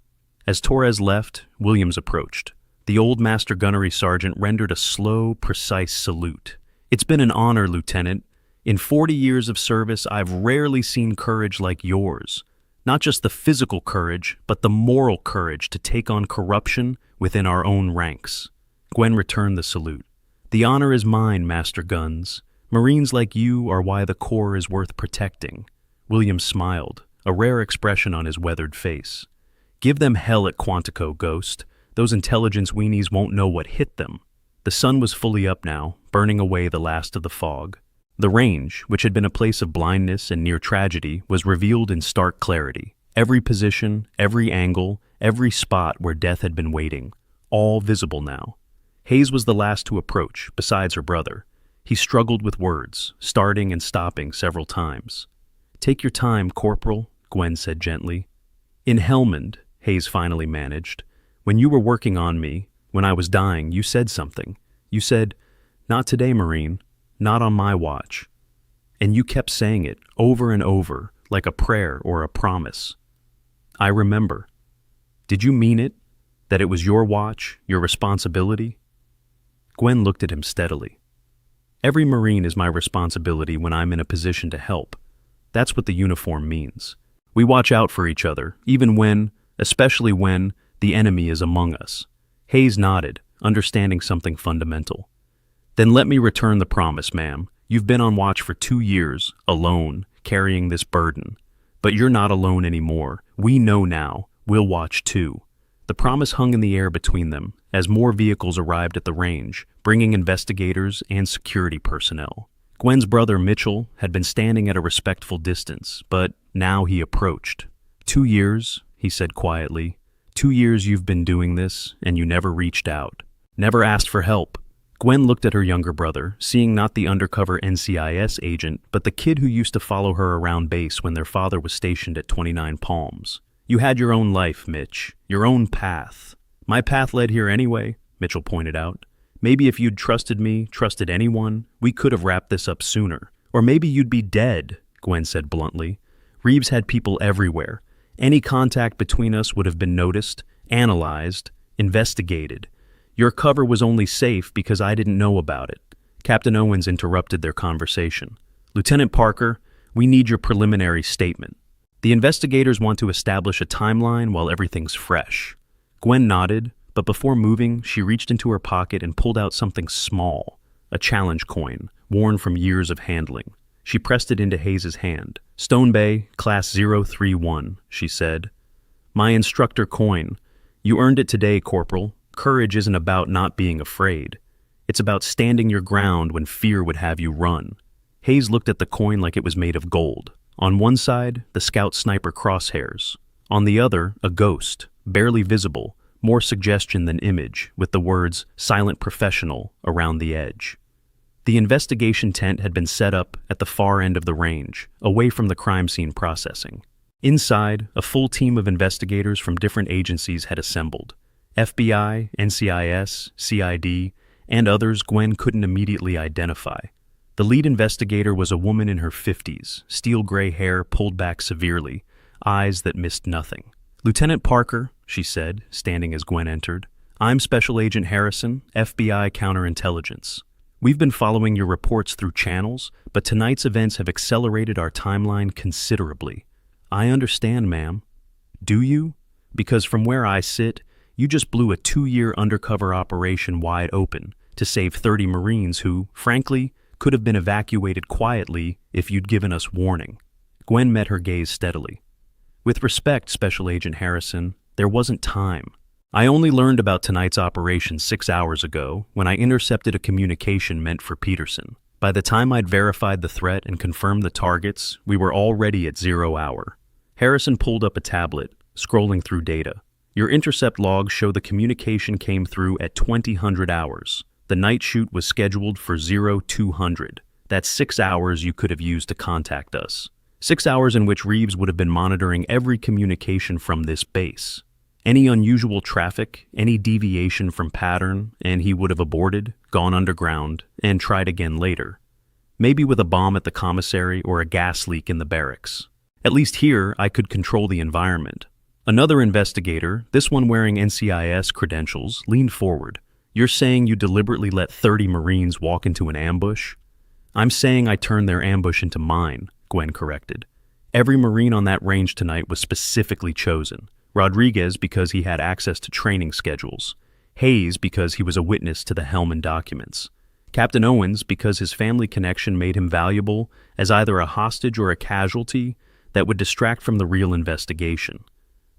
As Torres left, Williams approached. The old master gunnery sergeant rendered a slow, precise salute. It's been an honor, Lieutenant. In 40 years of service, I've rarely seen courage like yours. Not just the physical courage, but the moral courage to take on corruption within our own ranks. Gwen returned the salute. The honor is mine, Master Guns. Marines like you are why the Corps is worth protecting. Williams smiled, a rare expression on his weathered face. Give them hell at Quantico, Ghost. Those intelligence weenies won't know what hit them. The sun was fully up now, burning away the last of the fog. The range, which had been a place of blindness and near tragedy, was revealed in stark clarity. Every position, every angle, every spot where death had been waiting, all visible now. Hayes was the last to approach, besides her brother. He struggled with words, starting and stopping several times. Take your time, Corporal, Gwen said gently. In Helmand, Hayes finally managed, when you were working on me, when I was dying, you said something. You said, not today, Marine, not on my watch. And you kept saying it over and over, like a prayer or a promise. I remember. Did you mean it? That it was your watch, your responsibility? Gwen looked at him steadily. Every Marine is my responsibility when I'm in a position to help. That's what the uniform means. We watch out for each other, even when, especially when, the enemy is among us. Hayes nodded, understanding something fundamental. Then let me return the promise, ma'am. You've been on watch for 2 years, alone, carrying this burden. But you're not alone anymore. We know now. We'll watch too. The promise hung in the air between them, as more vehicles arrived at the range, bringing investigators and security personnel. Gwen's brother, Mitchell, had been standing at a respectful distance, but now he approached. 2 years, he said quietly. 2 years you've been doing this, and you never reached out. Never asked for help. Gwen looked at her younger brother, seeing not the undercover NCIS agent, but the kid who used to follow her around base when their father was stationed at 29 Palms. You had your own life, Mitch, your own path. My path led here anyway, Mitchell pointed out. Maybe if you'd trusted me, trusted anyone, we could have wrapped this up sooner. Or maybe you'd be dead, Gwen said bluntly. Reeves had people everywhere. Any contact between us would have been noticed, analyzed, investigated. Your cover was only safe because I didn't know about it. Captain Owens interrupted their conversation. Lieutenant Parker, we need your preliminary statement. The investigators want to establish a timeline while everything's fresh. Gwen nodded, but before moving, she reached into her pocket and pulled out something small, a challenge coin, worn from years of handling. She pressed it into Hayes's hand. Stone Bay, Class 031, she said. My instructor coin. You earned it today, Corporal. Courage isn't about not being afraid. It's about standing your ground when fear would have you run. Hayes looked at the coin like it was made of gold. On one side, the scout sniper crosshairs. On the other, a ghost, barely visible, more suggestion than image, with the words "Silent Professional" around the edge. The investigation tent had been set up at the far end of the range, away from the crime scene processing. Inside, a full team of investigators from different agencies had assembled. FBI, NCIS, CID, and others Gwen couldn't immediately identify. The lead investigator was a woman in her 50s, steel-gray hair pulled back severely, eyes that missed nothing. Lieutenant Parker, she said, standing as Gwen entered. I'm Special Agent Harrison, FBI Counterintelligence. We've been following your reports through channels, but tonight's events have accelerated our timeline considerably. I understand, ma'am. Do you? Because from where I sit, you just blew a 2-year undercover operation wide open to save 30 Marines who, frankly, could have been evacuated quietly if you'd given us warning. Gwen met her gaze steadily. With respect, Special Agent Harrison, there wasn't time. I only learned about tonight's operation 6 hours ago when I intercepted a communication meant for Peterson. By the time I'd verified the threat and confirmed the targets, we were already at 0 hour. Harrison pulled up a tablet, scrolling through data. Your intercept logs show the communication came through at 2000 hours. The night shoot was scheduled for 0200. That's 6 hours you could have used to contact us. 6 hours in which Reeves would have been monitoring every communication from this base. Any unusual traffic, any deviation from pattern, and he would have aborted, gone underground, and tried again later. Maybe with a bomb at the commissary or a gas leak in the barracks. At least here, I could control the environment. Another investigator, this one wearing NCIS credentials, leaned forward. You're saying you deliberately let 30 Marines walk into an ambush? I'm saying I turned their ambush into mine, Gwen corrected. Every Marine on that range tonight was specifically chosen. Rodriguez because he had access to training schedules. Hayes because he was a witness to the Hellman documents. Captain Owens because his family connection made him valuable as either a hostage or a casualty that would distract from the real investigation.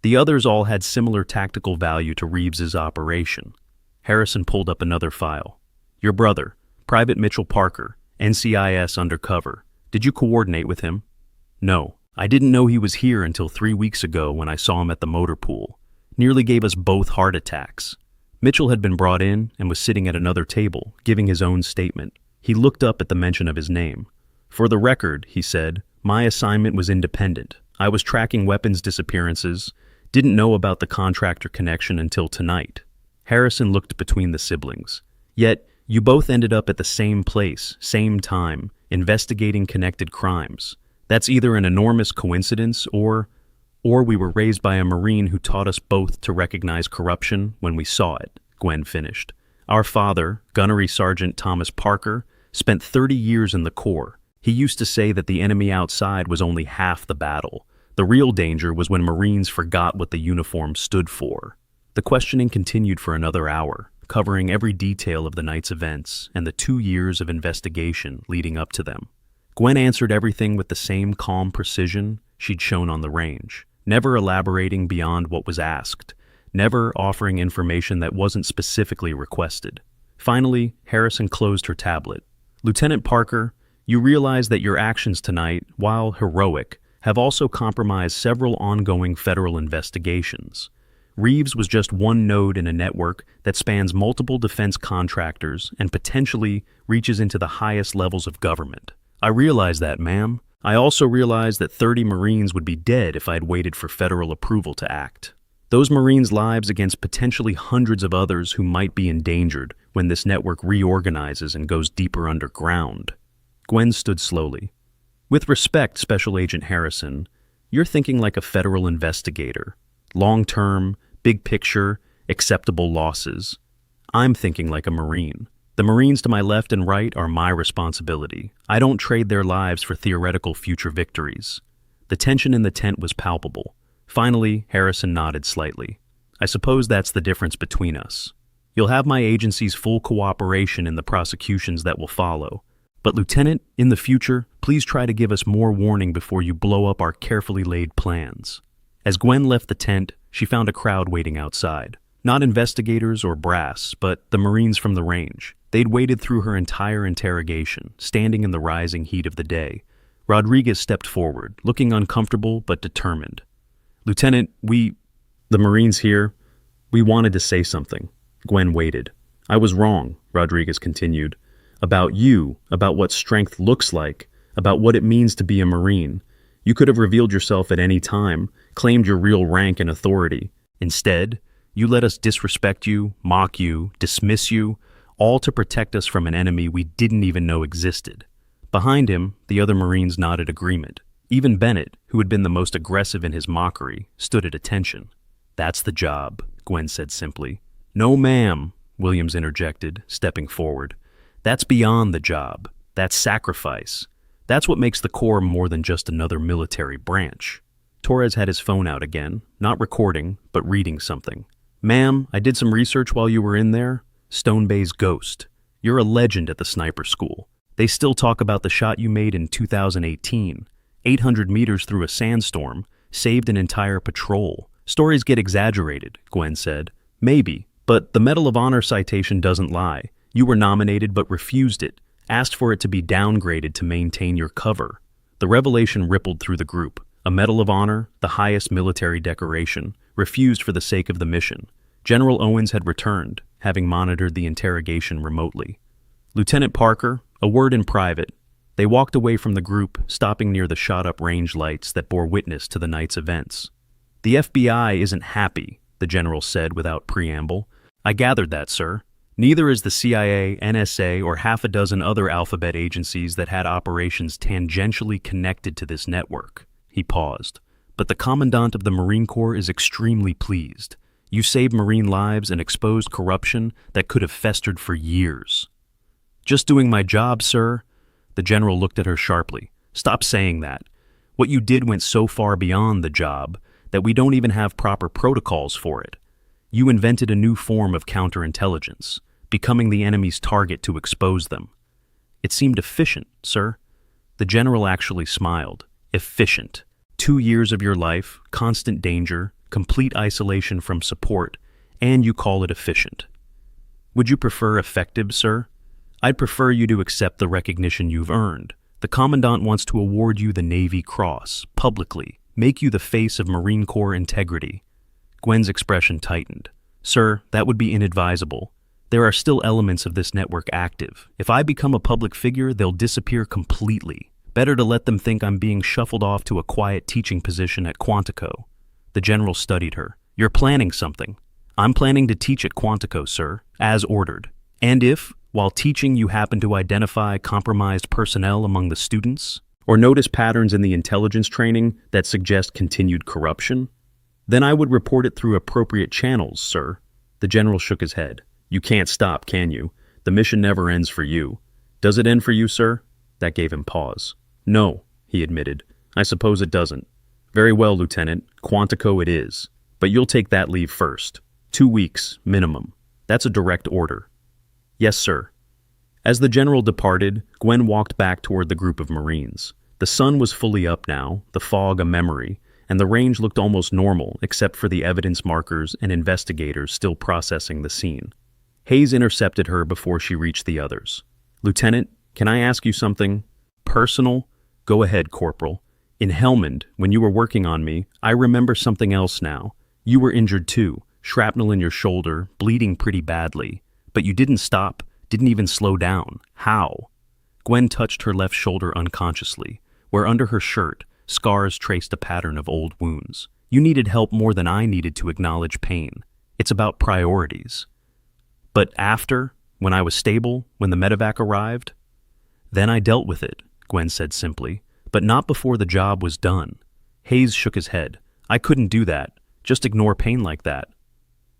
The others all had similar tactical value to Reeves's operation. Harrison pulled up another file. Your brother, Private Mitchell Parker, NCIS undercover. Did you coordinate with him? No. I didn't know he was here until 3 weeks ago when I saw him at the motor pool. Nearly gave us both heart attacks. Mitchell had been brought in and was sitting at another table, giving his own statement. He looked up at the mention of his name. For the record, he said, my assignment was independent. I was tracking weapons disappearances, didn't know about the contractor connection until tonight. Harrison looked between the siblings. Yet, you both ended up at the same place, same time, investigating connected crimes. That's either an enormous coincidence or we were raised by a Marine who taught us both to recognize corruption when we saw it, Gwen finished. Our father, Gunnery Sergeant Thomas Parker, spent 30 years in the Corps. He used to say that the enemy outside was only half the battle. The real danger was when Marines forgot what the uniform stood for. The questioning continued for another hour, covering every detail of the night's events and the 2 years of investigation leading up to them. Gwen answered everything with the same calm precision she'd shown on the range, never elaborating beyond what was asked, never offering information that wasn't specifically requested. Finally, Harrison closed her tablet. Lieutenant Parker, you realize that your actions tonight, while heroic, have also compromised several ongoing federal investigations. Reeves was just one node in a network that spans multiple defense contractors and potentially reaches into the highest levels of government. I realize that, ma'am. I also realize that 30 Marines would be dead if I'd waited for federal approval to act. Those Marines' lives against potentially hundreds of others who might be endangered when this network reorganizes and goes deeper underground. Gwen stood slowly. With respect, Special Agent Harrison, you're thinking like a federal investigator. Long-term, big picture, acceptable losses. I'm thinking like a Marine. The Marines to my left and right are my responsibility. I don't trade their lives for theoretical future victories. The tension in the tent was palpable. Finally, Harrison nodded slightly. I suppose that's the difference between us. You'll have my agency's full cooperation in the prosecutions that will follow. But Lieutenant, in the future, please try to give us more warning before you blow up our carefully laid plans. As Gwen left the tent, she found a crowd waiting outside. Not investigators or brass, but the Marines from the range. They'd waited through her entire interrogation, standing in the rising heat of the day. Rodriguez stepped forward, looking uncomfortable but determined. Lieutenant, the Marines here, we wanted to say something. Gwen waited. I was wrong, Rodriguez continued. About you, about what strength looks like, about what it means to be a Marine. You could have revealed yourself at any time, claimed your real rank and authority. Instead, you let us disrespect you, mock you, dismiss you, all to protect us from an enemy we didn't even know existed. Behind him, the other Marines nodded agreement. Even Bennett, who had been the most aggressive in his mockery, stood at attention. That's the job, Gwen said simply. No, ma'am, Williams interjected, stepping forward. That's beyond the job. That's sacrifice. That's what makes the Corps more than just another military branch. Torres had his phone out again, not recording, but reading something. Ma'am, I did some research while you were in there. Stone Bay's ghost. You're a legend at the sniper school. They still talk about the shot you made in 2018. 800 meters through a sandstorm, saved an entire patrol. Stories get exaggerated, Gwen said. Maybe, but the Medal of Honor citation doesn't lie. You were nominated but refused it, asked for it to be downgraded to maintain your cover. The revelation rippled through the group. A Medal of Honor, the highest military decoration, refused for the sake of the mission. General Owens had returned, having monitored the interrogation remotely. Lieutenant Parker, a word in private. They walked away from the group, stopping near the shot-up range lights that bore witness to the night's events. The FBI isn't happy, the general said without preamble. I gathered that, sir. Neither is the CIA, NSA, or half a dozen other alphabet agencies that had operations tangentially connected to this network. He paused. But the Commandant of the Marine Corps is extremely pleased. You saved Marine lives and exposed corruption that could have festered for years. Just doing my job, sir. The general looked at her sharply. Stop saying that. What you did went so far beyond the job that we don't even have proper protocols for it. You invented a new form of counterintelligence, becoming the enemy's target to expose them. It seemed efficient, sir. The general actually smiled. Efficient. 2 years of your life, constant danger, complete isolation from support, and you call it efficient. Would you prefer effective, sir? I'd prefer you to accept the recognition you've earned. The Commandant wants to award you the Navy Cross, publicly, make you the face of Marine Corps integrity. Gwen's expression tightened. Sir, that would be inadvisable. There are still elements of this network active. If I become a public figure, they'll disappear completely. Better to let them think I'm being shuffled off to a quiet teaching position at Quantico. The general studied her. You're planning something. I'm planning to teach at Quantico, sir, as ordered. And if, while teaching, you happen to identify compromised personnel among the students, or notice patterns in the intelligence training that suggest continued corruption, then I would report it through appropriate channels, sir. The general shook his head. You can't stop, can you? The mission never ends for you. Does it end for you, sir? That gave him pause. No, he admitted. I suppose it doesn't. Very well, Lieutenant. Quantico it is. But you'll take that leave first. 2 weeks, minimum. That's a direct order. Yes, sir. As the general departed, Gwen walked back toward the group of Marines. The sun was fully up now, the fog a memory, and the range looked almost normal except for the evidence markers and investigators still processing the scene. Hayes intercepted her before she reached the others. Lieutenant, can I ask you something personal? Go ahead, Corporal. In Helmand, when you were working on me, I remember something else now. You were injured too, shrapnel in your shoulder, bleeding pretty badly. But you didn't stop, didn't even slow down. How? Gwen touched her left shoulder unconsciously, where under her shirt, scars traced a pattern of old wounds. You needed help more than I needed to acknowledge pain. It's about priorities. But after, when I was stable, when the medevac arrived, then I dealt with it, Gwen said simply, but not before the job was done. Hayes shook his head. I couldn't do that. Just ignore pain like that.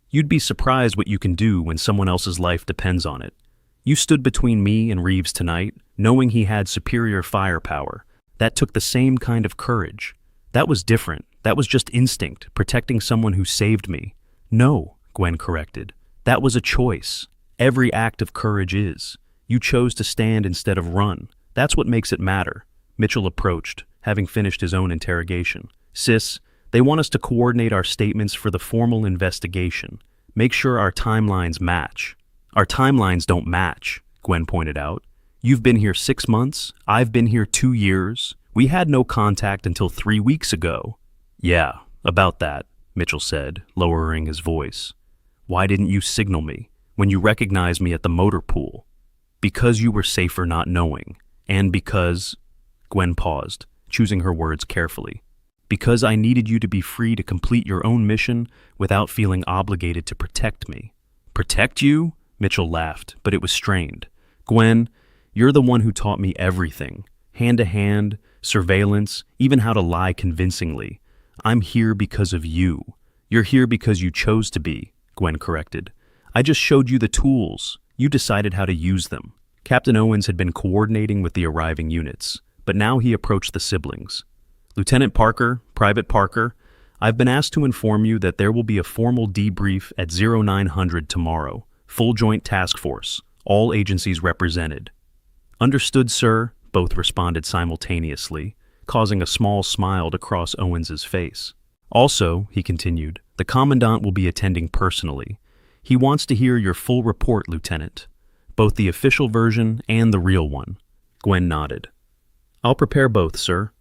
You'd be surprised what you can do when someone else's life depends on it. You stood between me and Reeves tonight, knowing he had superior firepower. That took the same kind of courage. That was different. That was just instinct, protecting someone who saved me. No, Gwen corrected. That was a choice. Every act of courage is. You chose to stand instead of run. That's what makes it matter. Mitchell approached, having finished his own interrogation. Sis, they want us to coordinate our statements for the formal investigation. Make sure our timelines match. Our timelines don't match, Gwen pointed out. You've been here 6 months. I've been here 2 years. We had no contact until 3 weeks ago. Yeah, about that, Mitchell said, lowering his voice. Why didn't you signal me when you recognized me at the motor pool? Because you were safer not knowing. And because... Gwen paused, choosing her words carefully. Because I needed you to be free to complete your own mission without feeling obligated to protect me. Protect you? Mitchell laughed, but it was strained. Gwen, you're the one who taught me everything. Hand-to-hand, surveillance, even how to lie convincingly. I'm here because of you. You're here because you chose to be, Gwen corrected. I just showed you the tools. You decided how to use them. Captain Owens had been coordinating with the arriving units, but now he approached the siblings. Lieutenant Parker, Private Parker, I've been asked to inform you that there will be a formal debrief at 0900 tomorrow. Full joint task force, all agencies represented. Understood, sir, both responded simultaneously, causing a small smile to cross Owens's face. Also, he continued, the Commandant will be attending personally. He wants to hear your full report, Lieutenant, both the official version and the real one. Gwen nodded. I'll prepare both, sir.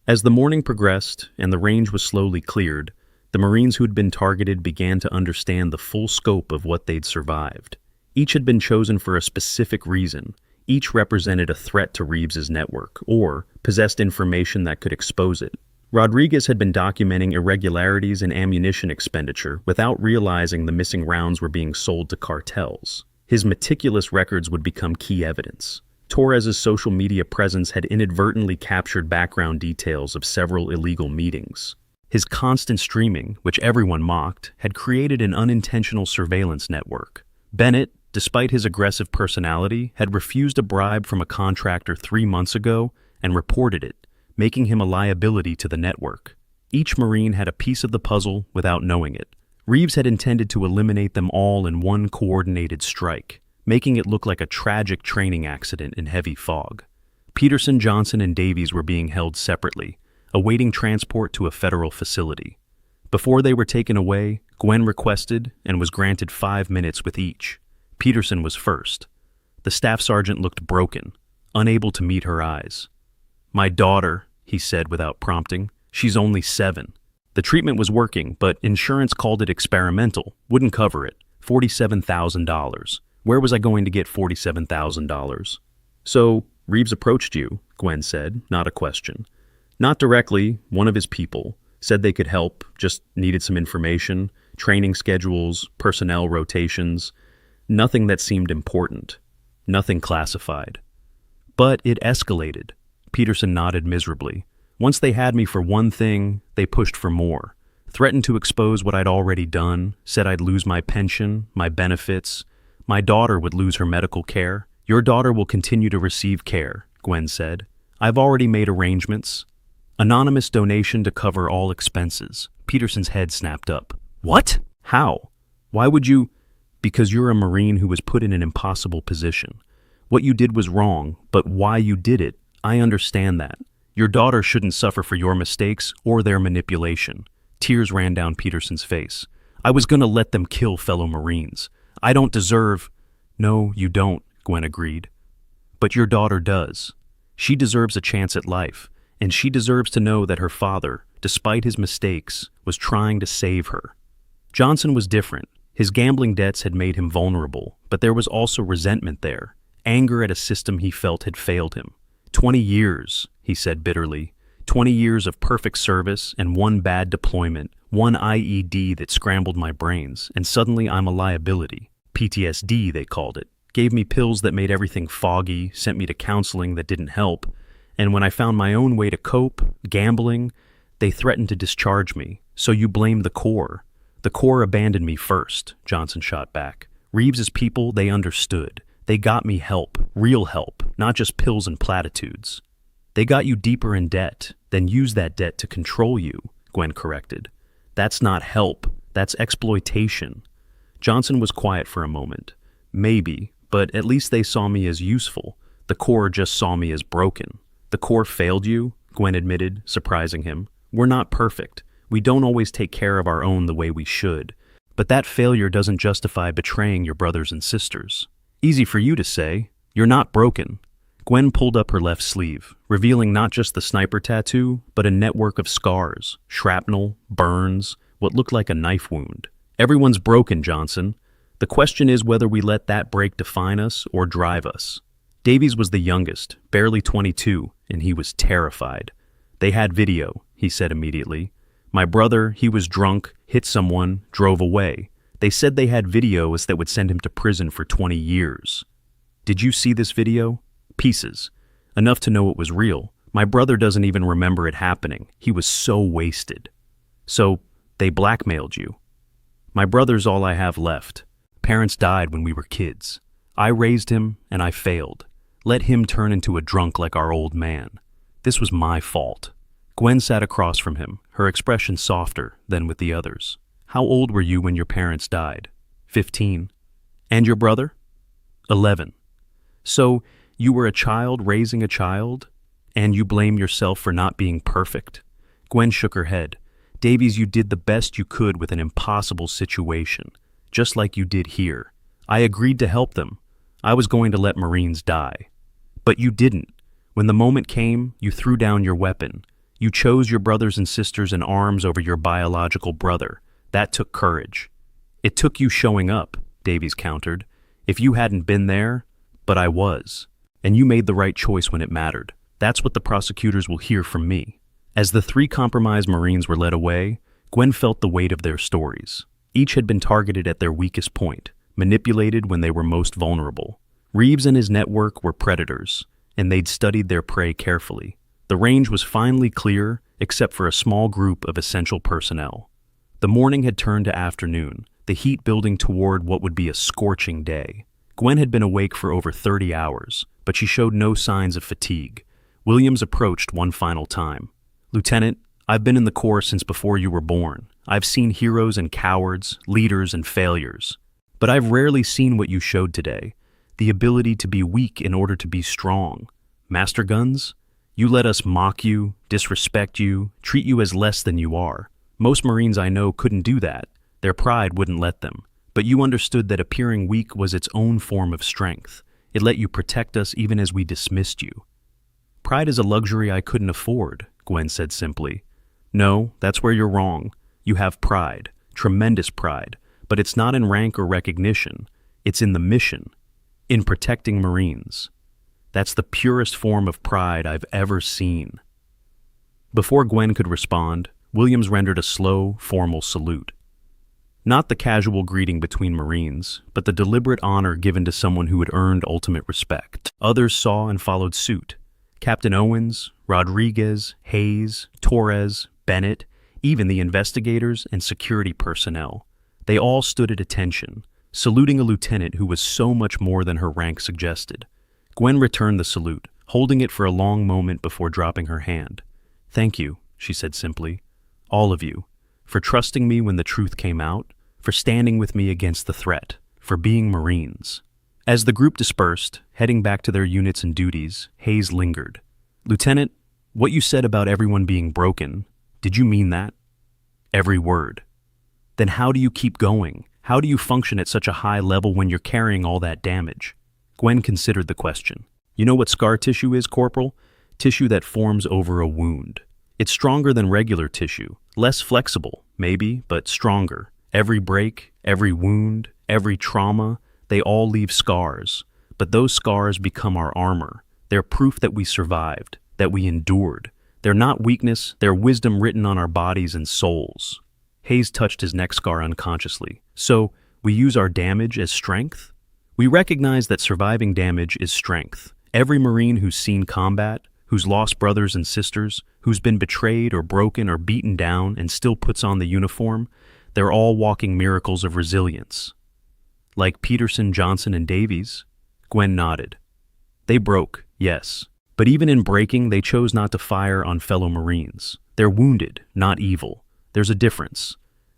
As the morning progressed and the range was slowly cleared, the Marines who'd been targeted began to understand the full scope of what they'd survived. Each had been chosen for a specific reason. Each represented a threat to Reeves's network, or possessed information that could expose it. Rodriguez had been documenting irregularities in ammunition expenditure without realizing the missing rounds were being sold to cartels. His meticulous records would become key evidence. Torres's social media presence had inadvertently captured background details of several illegal meetings. His constant streaming, which everyone mocked, had created an unintentional surveillance network. Bennett, despite his aggressive personality, had refused a bribe from a contractor 3 months ago and reported it, making him a liability to the network. Each Marine had a piece of the puzzle without knowing it. Reeves had intended to eliminate them all in one coordinated strike, making it look like a tragic training accident in heavy fog. Peterson, Johnson, and Davies were being held separately, awaiting transport to a federal facility. Before they were taken away, Gwen requested and was granted 5 minutes with each. Peterson was first. The staff sergeant looked broken, unable to meet her eyes. "My daughter," he said without prompting. "She's only 7. The treatment was working, but insurance called it experimental, wouldn't cover it. $47,000. Where was I going to get $47,000? "So, Reeves approached you," Gwen said, not a question. "Not directly, one of his people. Said they could help, just needed some information, training schedules, personnel rotations. Nothing that seemed important. Nothing classified. But it escalated." Peterson nodded miserably. "Once they had me for one thing, they pushed for more. Threatened to expose what I'd already done, said I'd lose my pension, my benefits. My daughter would lose her medical care. Your daughter will continue to receive care," Gwen said. "I've already made arrangements. Anonymous donation to cover all expenses." Peterson's head snapped up. "What? How? Why would you?" "Because you're a Marine who was put in an impossible position. What you did was wrong, but why you did it, I understand that. Your daughter shouldn't suffer for your mistakes or their manipulation." Tears ran down Peterson's face. "I was gonna let them kill fellow Marines. I don't deserve—" "No, you don't," Gwen agreed. "But your daughter does. She deserves a chance at life, and she deserves to know that her father, despite his mistakes, was trying to save her." Johnson was different. His gambling debts had made him vulnerable, but there was also resentment there, anger at a system he felt had failed him. 20 years, he said bitterly. 20 years of perfect service and one bad deployment, one IED that scrambled my brains, and suddenly I'm a liability. PTSD, they called it. Gave me pills that made everything foggy, sent me to counseling that didn't help. And when I found my own way to cope, gambling, they threatened to discharge me. "So you blame the Corps." "The Corps abandoned me first," Johnson shot back. "Reeves's people, they understood. They got me help, real help, not just pills and platitudes." "They got you deeper in debt, then used that debt to control you," Gwen corrected. "That's not help, that's exploitation." Johnson was quiet for a moment. "Maybe, but at least they saw me as useful. The Corps just saw me as broken." "The Corps failed you," Gwen admitted, surprising him. "We're not perfect. We don't always take care of our own the way we should. But that failure doesn't justify betraying your brothers and sisters." "Easy for you to say. You're not broken." Gwen pulled up her left sleeve, revealing not just the sniper tattoo, but a network of scars, shrapnel, burns, what looked like a knife wound. "Everyone's broken, Johnson. The question is whether we let that break define us or drive us." Davies was the youngest, barely 22, and he was terrified. "They had video," he said immediately. "My brother, he was drunk, hit someone, drove away. They said they had videos that would send him to prison for 20 years. Did you see this video?" "Pieces. Enough to know it was real. My brother doesn't even remember it happening. He was so wasted." "So, they blackmailed you?" "My brother's all I have left. Parents died when we were kids. I raised him, and I failed. Let him turn into a drunk like our old man. This was my fault." Gwen sat across from him, her expression softer than with the others. "How old were you when your parents died?" 15. "And your brother?" 11. "So, you were a child raising a child? And you blame yourself for not being perfect?" Gwen shook her head. "Davies, you did the best you could with an impossible situation, just like you did here. I agreed to help them. I was going to let Marines die. But you didn't. When the moment came, you threw down your weapon. You chose your brothers and sisters in arms over your biological brother. That took courage." "It took you showing up," Davies countered. "If you hadn't been there, but I was. And you made the right choice when it mattered. That's what the prosecutors will hear from me." As the 3 compromised Marines were led away, Gwen felt the weight of their stories. Each had been targeted at their weakest point, manipulated when they were most vulnerable. Reeves and his network were predators, and they'd studied their prey carefully. The range was finally clear, except for a small group of essential personnel. The morning had turned to afternoon, the heat building toward what would be a scorching day. Gwen had been awake for over 30 hours, but she showed no signs of fatigue. Williams approached one final time. "Lieutenant, I've been in the Corps since before you were born. I've seen heroes and cowards, leaders and failures. But I've rarely seen what you showed today, the ability to be weak in order to be strong. Master Guns, you let us mock you, disrespect you, treat you as less than you are. Most Marines I know couldn't do that. Their pride wouldn't let them. But you understood that appearing weak was its own form of strength. It let you protect us even as we dismissed you." "Pride is a luxury I couldn't afford," Gwen said simply. "No, that's where you're wrong. You have pride, tremendous pride, but it's not in rank or recognition. It's in the mission, in protecting Marines. That's the purest form of pride I've ever seen." Before Gwen could respond, Williams rendered a slow, formal salute. Not the casual greeting between Marines, but the deliberate honor given to someone who had earned ultimate respect. Others saw and followed suit. Captain Owens, Rodriguez, Hayes, Torres, Bennett, even the investigators and security personnel. They all stood at attention, saluting a lieutenant who was so much more than her rank suggested. Gwen returned the salute, holding it for a long moment before dropping her hand. "Thank you," she said simply. "All of you, for trusting me when the truth came out, for standing with me against the threat, for being Marines." As the group dispersed, heading back to their units and duties, Hayes lingered. "Lieutenant, what you said about everyone being broken, did you mean that?" "Every word." "Then how do you keep going? How do you function at such a high level when you're carrying all that damage?" Gwen considered the question. "You know what scar tissue is, Corporal? Tissue that forms over a wound. It's stronger than regular tissue, less flexible, maybe, but stronger. Every break, every wound, every trauma, they all leave scars. But those scars become our armor. They're proof that we survived, that we endured. They're not weakness, they're wisdom written on our bodies and souls." Hayes touched his neck scar unconsciously. "So, we use our damage as strength? We recognize that surviving damage is strength. Every Marine who's seen combat, who's lost brothers and sisters, who's been betrayed or broken or beaten down and still puts on the uniform, they're all walking miracles of resilience." "Like Peterson, Johnson, and Davies?" Gwen nodded. "They broke, yes. But even in breaking, they chose not to fire on fellow Marines. They're wounded, not evil. There's a difference.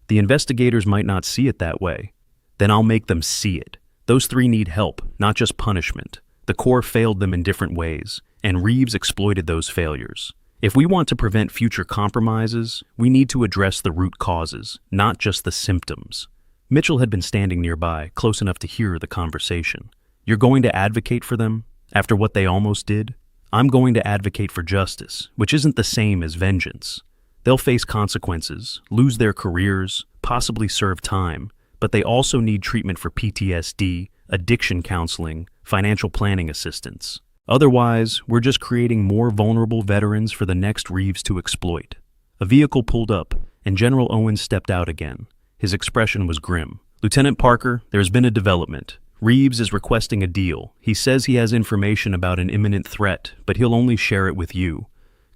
The investigators might not see it that way. Then I'll make them see it. Those three need help, not just punishment. The Corps failed them in different ways, and Reeves exploited those failures. If we want to prevent future compromises, we need to address the root causes, not just the symptoms." Mitchell had been standing nearby, close enough to hear the conversation. "You're going to advocate for them, after what they almost did?" "I'm going to advocate for justice, which isn't the same as vengeance. They'll face consequences, lose their careers, possibly serve time, but they also need treatment for PTSD, addiction counseling, financial planning assistance. Otherwise, we're just creating more vulnerable veterans for the next Reeves to exploit." A vehicle pulled up, and General Owens stepped out again. His expression was grim. "Lieutenant Parker, there's been a development. Reeves is requesting a deal. He says he has information about an imminent threat, but he'll only share it with you."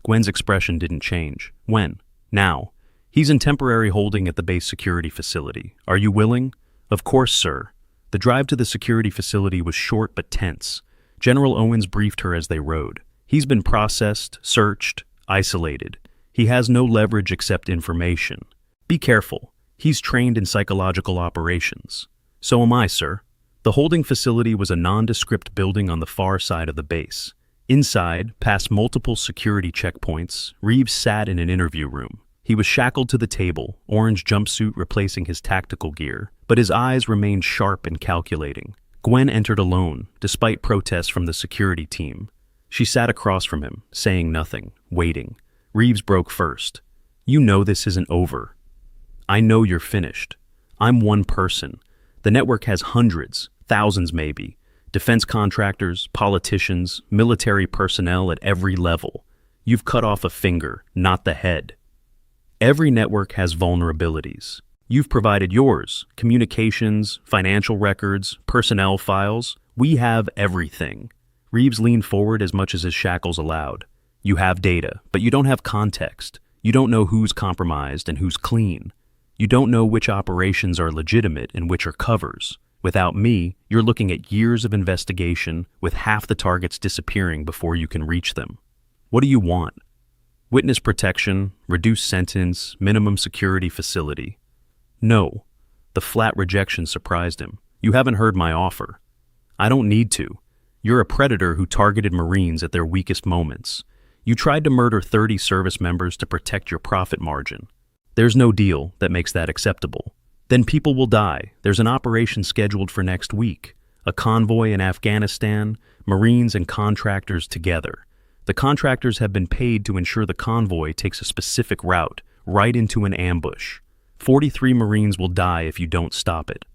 Gwen's expression didn't change. "When?" "Now. He's in temporary holding at the base security facility. Are you willing?" "Of course, sir." The drive to the security facility was short but tense. General Owens briefed her as they rode. "He's been processed, searched, isolated. He has no leverage except information. Be careful. He's trained in psychological operations." "So am I, sir." The holding facility was a nondescript building on the far side of the base. Inside, past multiple security checkpoints, Reeves sat in an interview room. He was shackled to the table, orange jumpsuit replacing his tactical gear, but his eyes remained sharp and calculating. Gwen entered alone, despite protests from the security team. She sat across from him, saying nothing, waiting. Reeves broke first. "You know this isn't over. I know you're finished. I'm one person. The network has hundreds, thousands maybe, defense contractors, politicians, military personnel at every level. You've cut off a finger, not the head. Every network has vulnerabilities. You've provided yours, communications, financial records, personnel files. We have everything. Reeves leaned forward as much as his shackles allowed. You have data, but you don't have context. You don't know who's compromised and who's clean. You don't know which operations are legitimate and which are covers. Without me, you're looking at years of investigation with half the targets disappearing before you can reach them. What do you want? Witness protection, reduced sentence, minimum security facility. No. The flat rejection surprised him. You haven't heard my offer. I don't need to. You're a predator who targeted Marines at their weakest moments. You tried to murder 30 service members to protect your profit margin. There's no deal that makes that acceptable. Then people will die. There's an operation scheduled for next week. A convoy in Afghanistan, Marines and contractors together. The contractors have been paid to ensure the convoy takes a specific route, right into an ambush. 43 Marines will die if you don't stop it.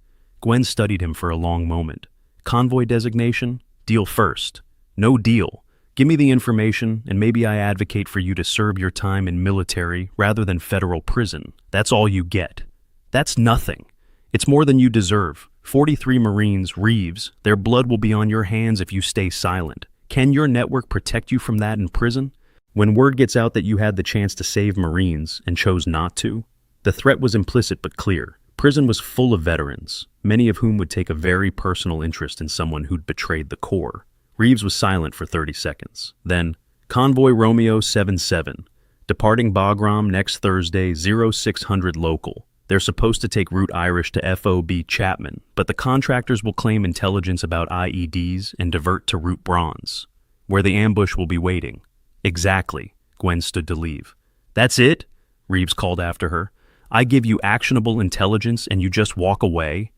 Gwen studied him for a long moment. Convoy designation? Deal first. No deal. Give me the information, and maybe I advocate for you to serve your time in military rather than federal prison. That's all you get. That's nothing. It's more than you deserve. 43 Marines, Reeves, their blood will be on your hands if you stay silent. Can your network protect you from that in prison? When word gets out that you had the chance to save Marines and chose not to, the threat was implicit but clear. Prison was full of veterans, many of whom would take a very personal interest in someone who'd betrayed the Corps. Reeves was silent for 30 seconds. Then, Convoy Romeo 77, departing Bagram next Thursday 0600 local. They're supposed to take route Irish to FOB Chapman, but the contractors will claim intelligence about IEDs and divert to route Bronze, where the ambush will be waiting. Exactly. Gwen stood to leave. That's it? Reeves called after her. I give you actionable intelligence and you just walk away?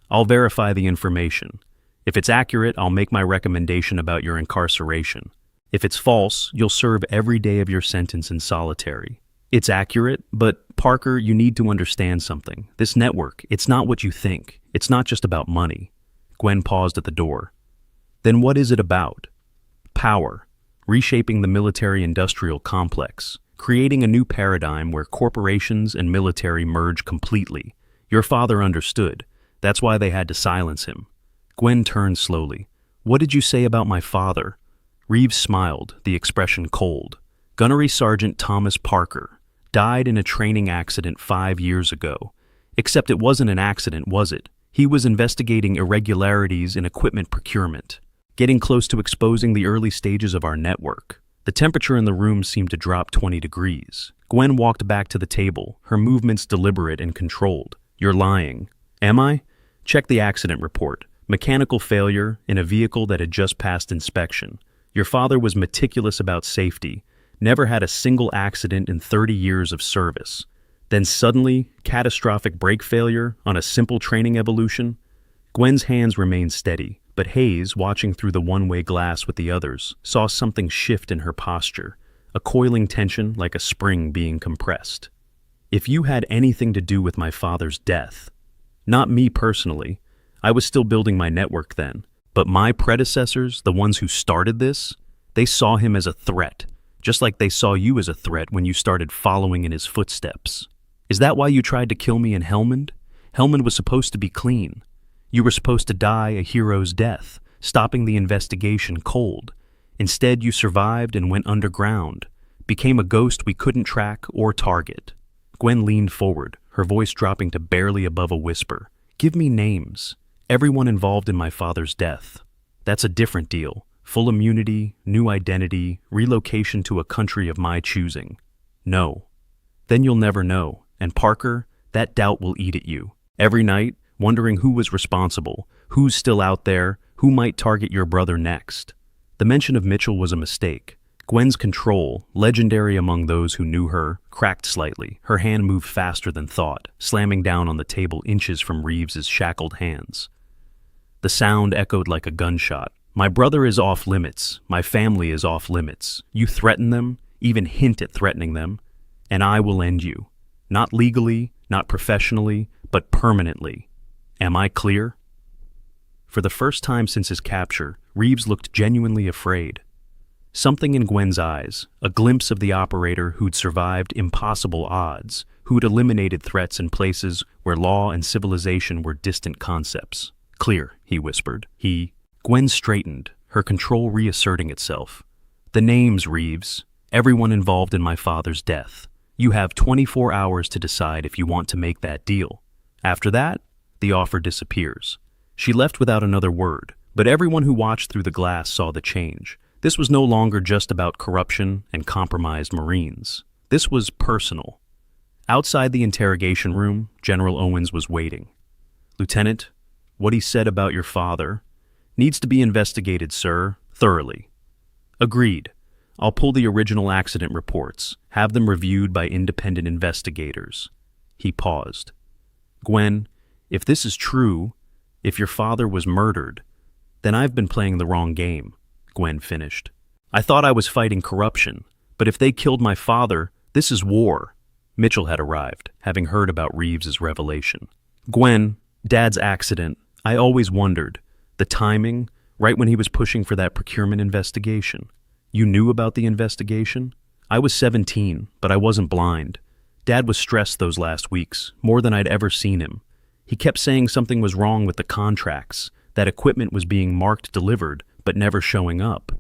I'll verify the information. If it's accurate, I'll make my recommendation about your incarceration. If it's false, you'll serve every day of your sentence in solitary. It's accurate, but Parker, you need to understand something. This network, it's not what you think. It's not just about money. Gwen paused at the door. Then what is it about? Power. Reshaping the military-industrial complex. Creating a new paradigm where corporations and military merge completely. Your father understood. That's why they had to silence him. Gwen turned slowly. What did you say about my father? Reeves smiled, the expression cold. Gunnery Sergeant Thomas Parker died in a training accident 5 years ago. Except it wasn't an accident, was it? He was investigating irregularities in equipment procurement, getting close to exposing the early stages of our network. The temperature in the room seemed to drop 20 degrees. Gwen walked back to the table, her movements deliberate and controlled. You're lying. Am I? Check the accident report. Mechanical failure in a vehicle that had just passed inspection. Your father was meticulous about safety, never had a single accident in 30 years of service. Then suddenly, catastrophic brake failure on a simple training evolution? Gwen's hands remained steady, but Hayes, watching through the one-way glass with the others, saw something shift in her posture, a coiling tension like a spring being compressed. If you had anything to do with my father's death, not me personally, I was still building my network then, but my predecessors, the ones who started this, they saw him as a threat, just like they saw you as a threat when you started following in his footsteps. Is that why you tried to kill me in Helmand? Helmand was supposed to be clean. You were supposed to die a hero's death, stopping the investigation cold. Instead, you survived and went underground, became a ghost we couldn't track or target. Gwen leaned forward, her voice dropping to barely above a whisper. Give me names. Everyone involved in my father's death. That's a different deal. Full immunity, new identity, relocation to a country of my choosing. No. Then you'll never know. And Parker, that doubt will eat at you. Every night, wondering who was responsible, who's still out there, who might target your brother next. The mention of Mitchell was a mistake. Gwen's control, legendary among those who knew her, cracked slightly. Her hand moved faster than thought, slamming down on the table inches from Reeves's shackled hands. The sound echoed like a gunshot. My brother is off limits. My family is off limits. You threaten them, even hint at threatening them, and I will end you. Not legally, not professionally, but permanently. Am I clear? For the first time since his capture, Reeves looked genuinely afraid. Something in Gwen's eyes, a glimpse of the operator who'd survived impossible odds, who'd eliminated threats in places where law and civilization were distant concepts. Clear, he whispered. He Gwen straightened, her control reasserting itself. The names, Reeves. Everyone involved in my father's death. You have 24 hours to decide if you want to make that deal. After that, the offer disappears. She left without another word, but everyone who watched through the glass saw the change. This was no longer just about corruption and compromised Marines. This was personal. Outside the interrogation room, General Owens was waiting. Lieutenant, what he said about your father needs to be investigated, sir, thoroughly. Agreed. I'll pull the original accident reports, have them reviewed by independent investigators. He paused. Gwen, if this is true, if your father was murdered, then I've been playing the wrong game, Gwen finished. I thought I was fighting corruption, but if they killed my father, this is war. Mitchell had arrived, having heard about Reeves's revelation. Gwen, Dad's accident, I always wondered. The timing, right when he was pushing for that procurement investigation. You knew about the investigation? I was 17, but I wasn't blind. Dad was stressed those last weeks, more than I'd ever seen him. He kept saying something was wrong with the contracts, that equipment was being marked delivered, but never showing up.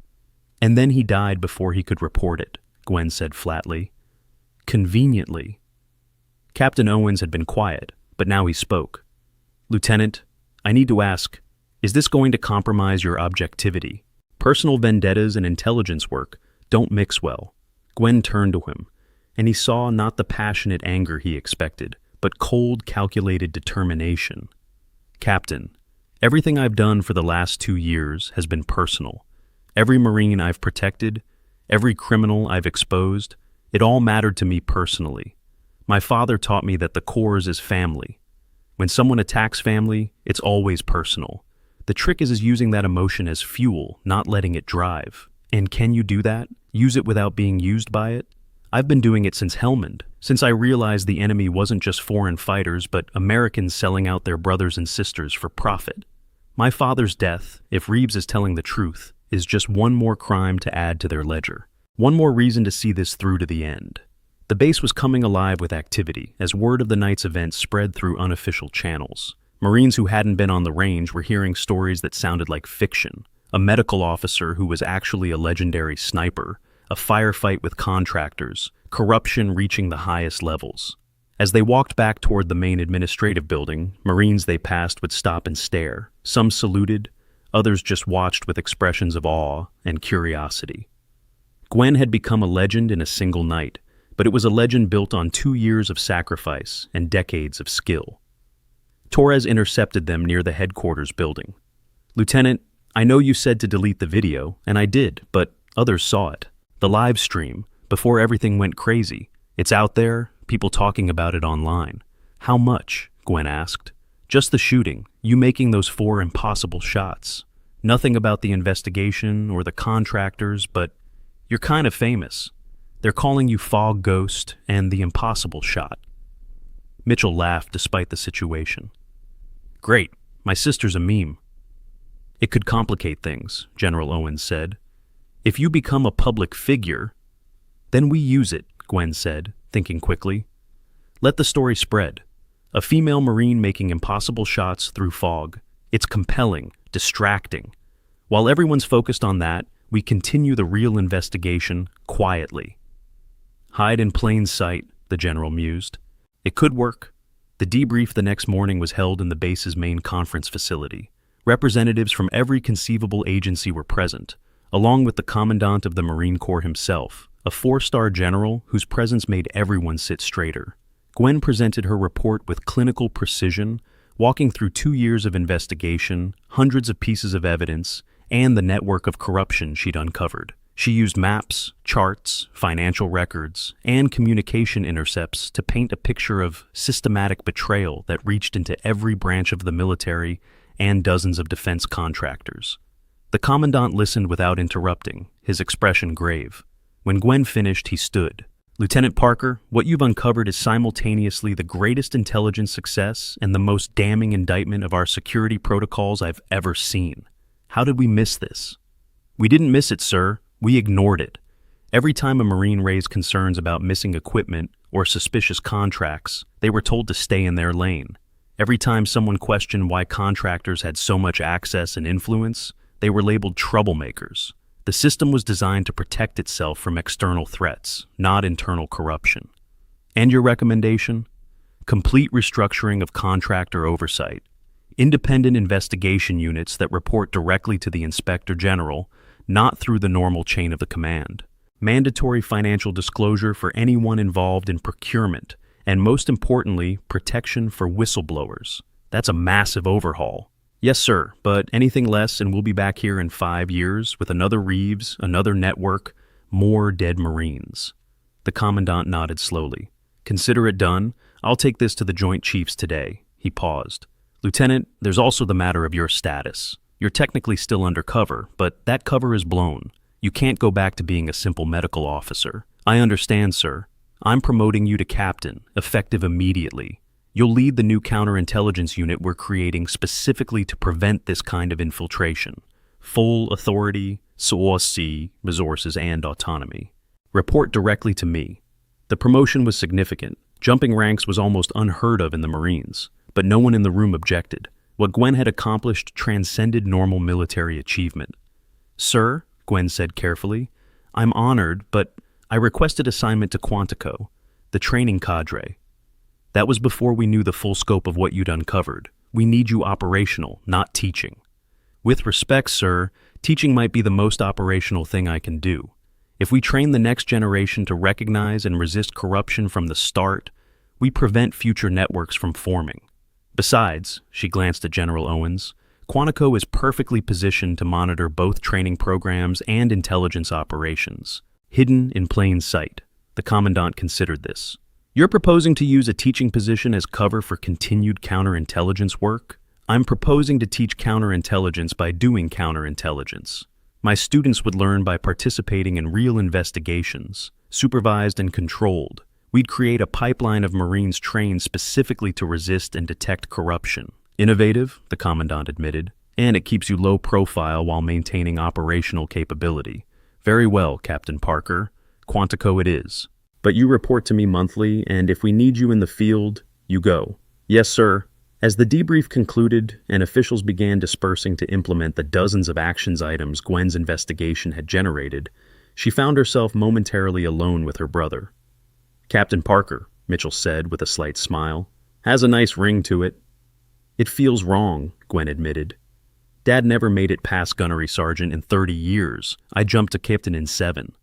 And then he died before he could report it, Gwen said flatly. Conveniently. Captain Owens had been quiet, but now he spoke. Lieutenant, I need to ask, is this going to compromise your objectivity? Personal vendettas and intelligence work don't mix well. Gwen turned to him, and he saw not the passionate anger he expected, but cold, calculated determination. Captain, everything I've done for the last 2 years has been personal. Every Marine I've protected, every criminal I've exposed, it all mattered to me personally. My father taught me that the Corps is family. When someone attacks family, it's always personal. The trick is using that emotion as fuel, not letting it drive. And can you do that? Use it without being used by it? I've been doing it since Helmand, since I realized the enemy wasn't just foreign fighters, but Americans selling out their brothers and sisters for profit. My father's death, if Reeves is telling the truth, is just one more crime to add to their ledger. One more reason to see this through to the end. The base was coming alive with activity as word of the night's event spread through unofficial channels. Marines who hadn't been on the range were hearing stories that sounded like fiction. A medical officer who was actually a legendary sniper, a firefight with contractors, corruption reaching the highest levels. As they walked back toward the main administrative building, Marines they passed would stop and stare. Some saluted, others just watched with expressions of awe and curiosity. Gwen had become a legend in a single night, but it was a legend built on 2 years of sacrifice and decades of skill. Torres intercepted them near the headquarters building. Lieutenant, I know you said to delete the video, and I did, but others saw it. The live stream, before everything went crazy. It's out there, people talking about it online. How much? Gwen asked. Just the shooting, you making those 4 impossible shots. Nothing about the investigation or the contractors, but you're kind of famous. They're calling you Fog Ghost and the impossible shot. Mitchell laughed despite the situation. Great, my sister's a meme. It could complicate things, General Owens said. If you become a public figure, then we use it, Gwen said, thinking quickly. Let the story spread. A female Marine making impossible shots through fog. It's compelling, distracting. While everyone's focused on that, we continue the real investigation quietly. Hide in plain sight, the general mused. It could work. The debrief the next morning was held in the base's main conference facility. Representatives from every conceivable agency were present, along with the Commandant of the Marine Corps himself, a 4-star general whose presence made everyone sit straighter. Gwen presented her report with clinical precision, walking through 2 years of investigation, hundreds of pieces of evidence, and the network of corruption she'd uncovered. She used maps, charts, financial records, and communication intercepts to paint a picture of systematic betrayal that reached into every branch of the military and dozens of defense contractors. The Commandant listened without interrupting, his expression grave. When Gwen finished, he stood. Lieutenant Parker, what you've uncovered is simultaneously the greatest intelligence success and the most damning indictment of our security protocols I've ever seen. How did we miss this? We didn't miss it, sir. We ignored it. Every time a Marine raised concerns about missing equipment or suspicious contracts, they were told to stay in their lane. Every time someone questioned why contractors had so much access and influence, They were labeled troublemakers. The system was designed to protect itself from external threats, not internal corruption. And your recommendation? Complete restructuring of contractor oversight. Independent investigation units that report directly to the Inspector General, not through the normal chain of the command. Mandatory financial disclosure for anyone involved in procurement, and most importantly, protection for whistleblowers. That's a massive overhaul. Yes, sir, but anything less and we'll be back here in 5 years with another Reeves, another network, more dead Marines. The Commandant nodded slowly. Consider it done. I'll take this to the Joint Chiefs today. He paused. Lieutenant, there's also the matter of your status. You're technically still undercover, but that cover is blown. You can't go back to being a simple medical officer. I understand, sir. I'm promoting you to captain, effective immediately. You'll lead the new counterintelligence unit we're creating specifically to prevent this kind of infiltration. Full authority, resources, and autonomy. Report directly to me. The promotion was significant. Jumping ranks was almost unheard of in the Marines, but no one in the room objected. What Gwen had accomplished transcended normal military achievement. Sir, Gwen said carefully, I'm honored, but I requested assignment to Quantico, the training cadre. That was before we knew the full scope of what you'd uncovered. We need you operational, not teaching. With respect, sir, teaching might be the most operational thing I can do. If we train the next generation to recognize and resist corruption from the start, we prevent future networks from forming. Besides, she glanced at General Owens, Quantico is perfectly positioned to monitor both training programs and intelligence operations. Hidden in plain sight, the Commandant considered this. You're proposing to use a teaching position as cover for continued counterintelligence work? I'm proposing to teach counterintelligence by doing counterintelligence. My students would learn by participating in real investigations, supervised and controlled. We'd create a pipeline of Marines trained specifically to resist and detect corruption. Innovative, the Commandant admitted, and it keeps you low profile while maintaining operational capability. Very well, Captain Parker. Quantico it is. But you report to me monthly, and if we need you in the field, you go. Yes, sir. As the debrief concluded and officials began dispersing to implement the dozens of actions items Gwen's investigation had generated, she found herself momentarily alone with her brother. Captain Parker, Mitchell said with a slight smile, has a nice ring to it. It feels wrong, Gwen admitted. Dad never made it past gunnery sergeant in 30 years. I jumped to captain in 7.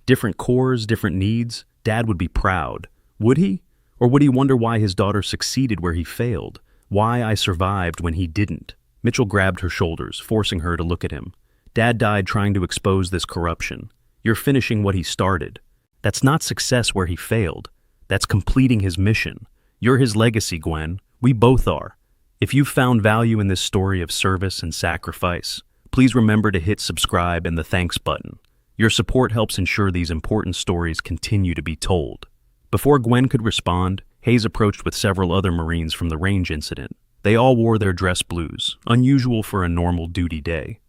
Different corps, different needs. Dad would be proud. Would he? Or would he wonder why his daughter succeeded where he failed? Why I survived when he didn't? Mitchell grabbed her shoulders, forcing her to look at him. Dad died trying to expose this corruption. You're finishing what he started. That's not success where he failed. That's completing his mission. You're his legacy, Gwen. We both are. If you've found value in this story of service and sacrifice, please remember to hit subscribe and the thanks button. Your support helps ensure these important stories continue to be told. Before Gwen could respond, Hayes approached with several other Marines from the range incident. They all wore their dress blues, unusual for a normal duty day.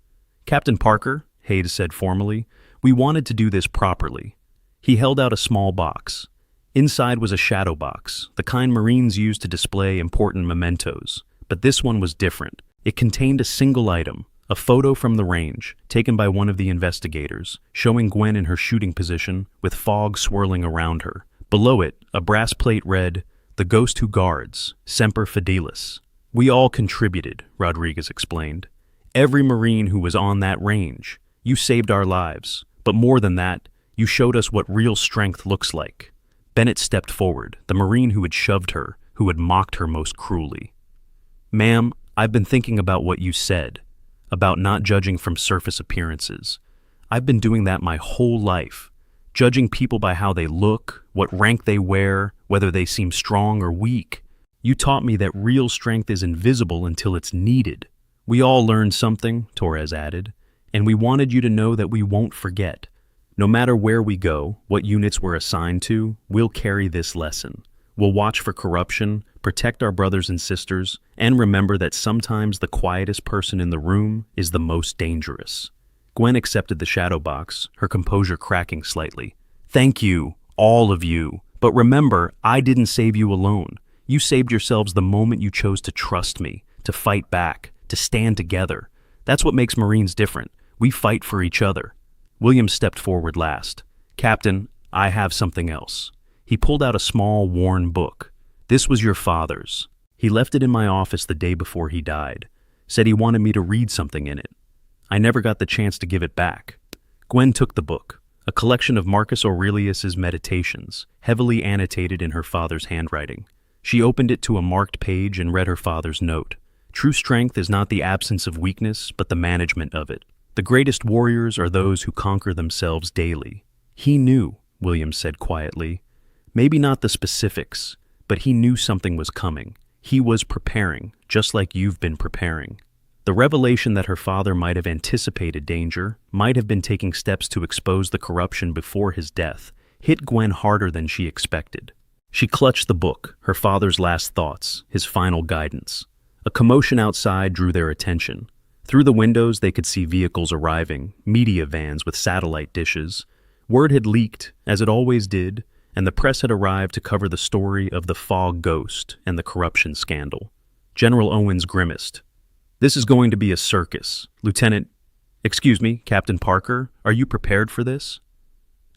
Captain Parker, Hayes said formally, we wanted to do this properly. He held out a small box. Inside was a shadow box, the kind Marines use to display important mementos. But this one was different. It contained a single item, a photo from the range, taken by one of the investigators, showing Gwen in her shooting position, with fog swirling around her. Below it, a brass plate read, "The Ghost Who Guards, Semper Fidelis." We all contributed, Rodriguez explained. Every Marine who was on that range. You saved our lives. But more than that, you showed us what real strength looks like. Bennett stepped forward, the Marine who had shoved her, who had mocked her most cruelly. Ma'am, I've been thinking about what you said, about not judging from surface appearances. I've been doing that my whole life, judging people by how they look, what rank they wear, whether they seem strong or weak. You taught me that real strength is invisible until it's needed. We all learned something, Torres added, and we wanted you to know that we won't forget. No matter where we go, what units we're assigned to, we'll carry this lesson. We'll watch for corruption, protect our brothers and sisters, and remember that sometimes the quietest person in the room is the most dangerous. Gwen accepted the shadow box, her composure cracking slightly. Thank you, all of you. But remember, I didn't save you alone. You saved yourselves the moment you chose to trust me, to fight back, to stand together. That's what makes Marines different. We fight for each other. William stepped forward last. Captain, I have something else. He pulled out a small, worn book. This was your father's. He left it in my office the day before he died. Said he wanted me to read something in it. I never got the chance to give it back. Gwen took the book, a collection of Marcus Aurelius's meditations, heavily annotated in her father's handwriting. She opened it to a marked page and read her father's note. True strength is not the absence of weakness, but the management of it. The greatest warriors are those who conquer themselves daily. He knew, William said quietly. Maybe not the specifics, but he knew something was coming. He was preparing, just like you've been preparing. The revelation that her father might have anticipated danger, might have been taking steps to expose the corruption before his death, hit Gwen harder than she expected. She clutched the book, her father's last thoughts, his final guidance. A commotion outside drew their attention. Through the windows they could see vehicles arriving, media vans with satellite dishes. Word had leaked, as it always did, and the press had arrived to cover the story of the Fog Ghost and the corruption scandal. General Owens grimaced. This is going to be a circus. Captain Parker, are you prepared for this?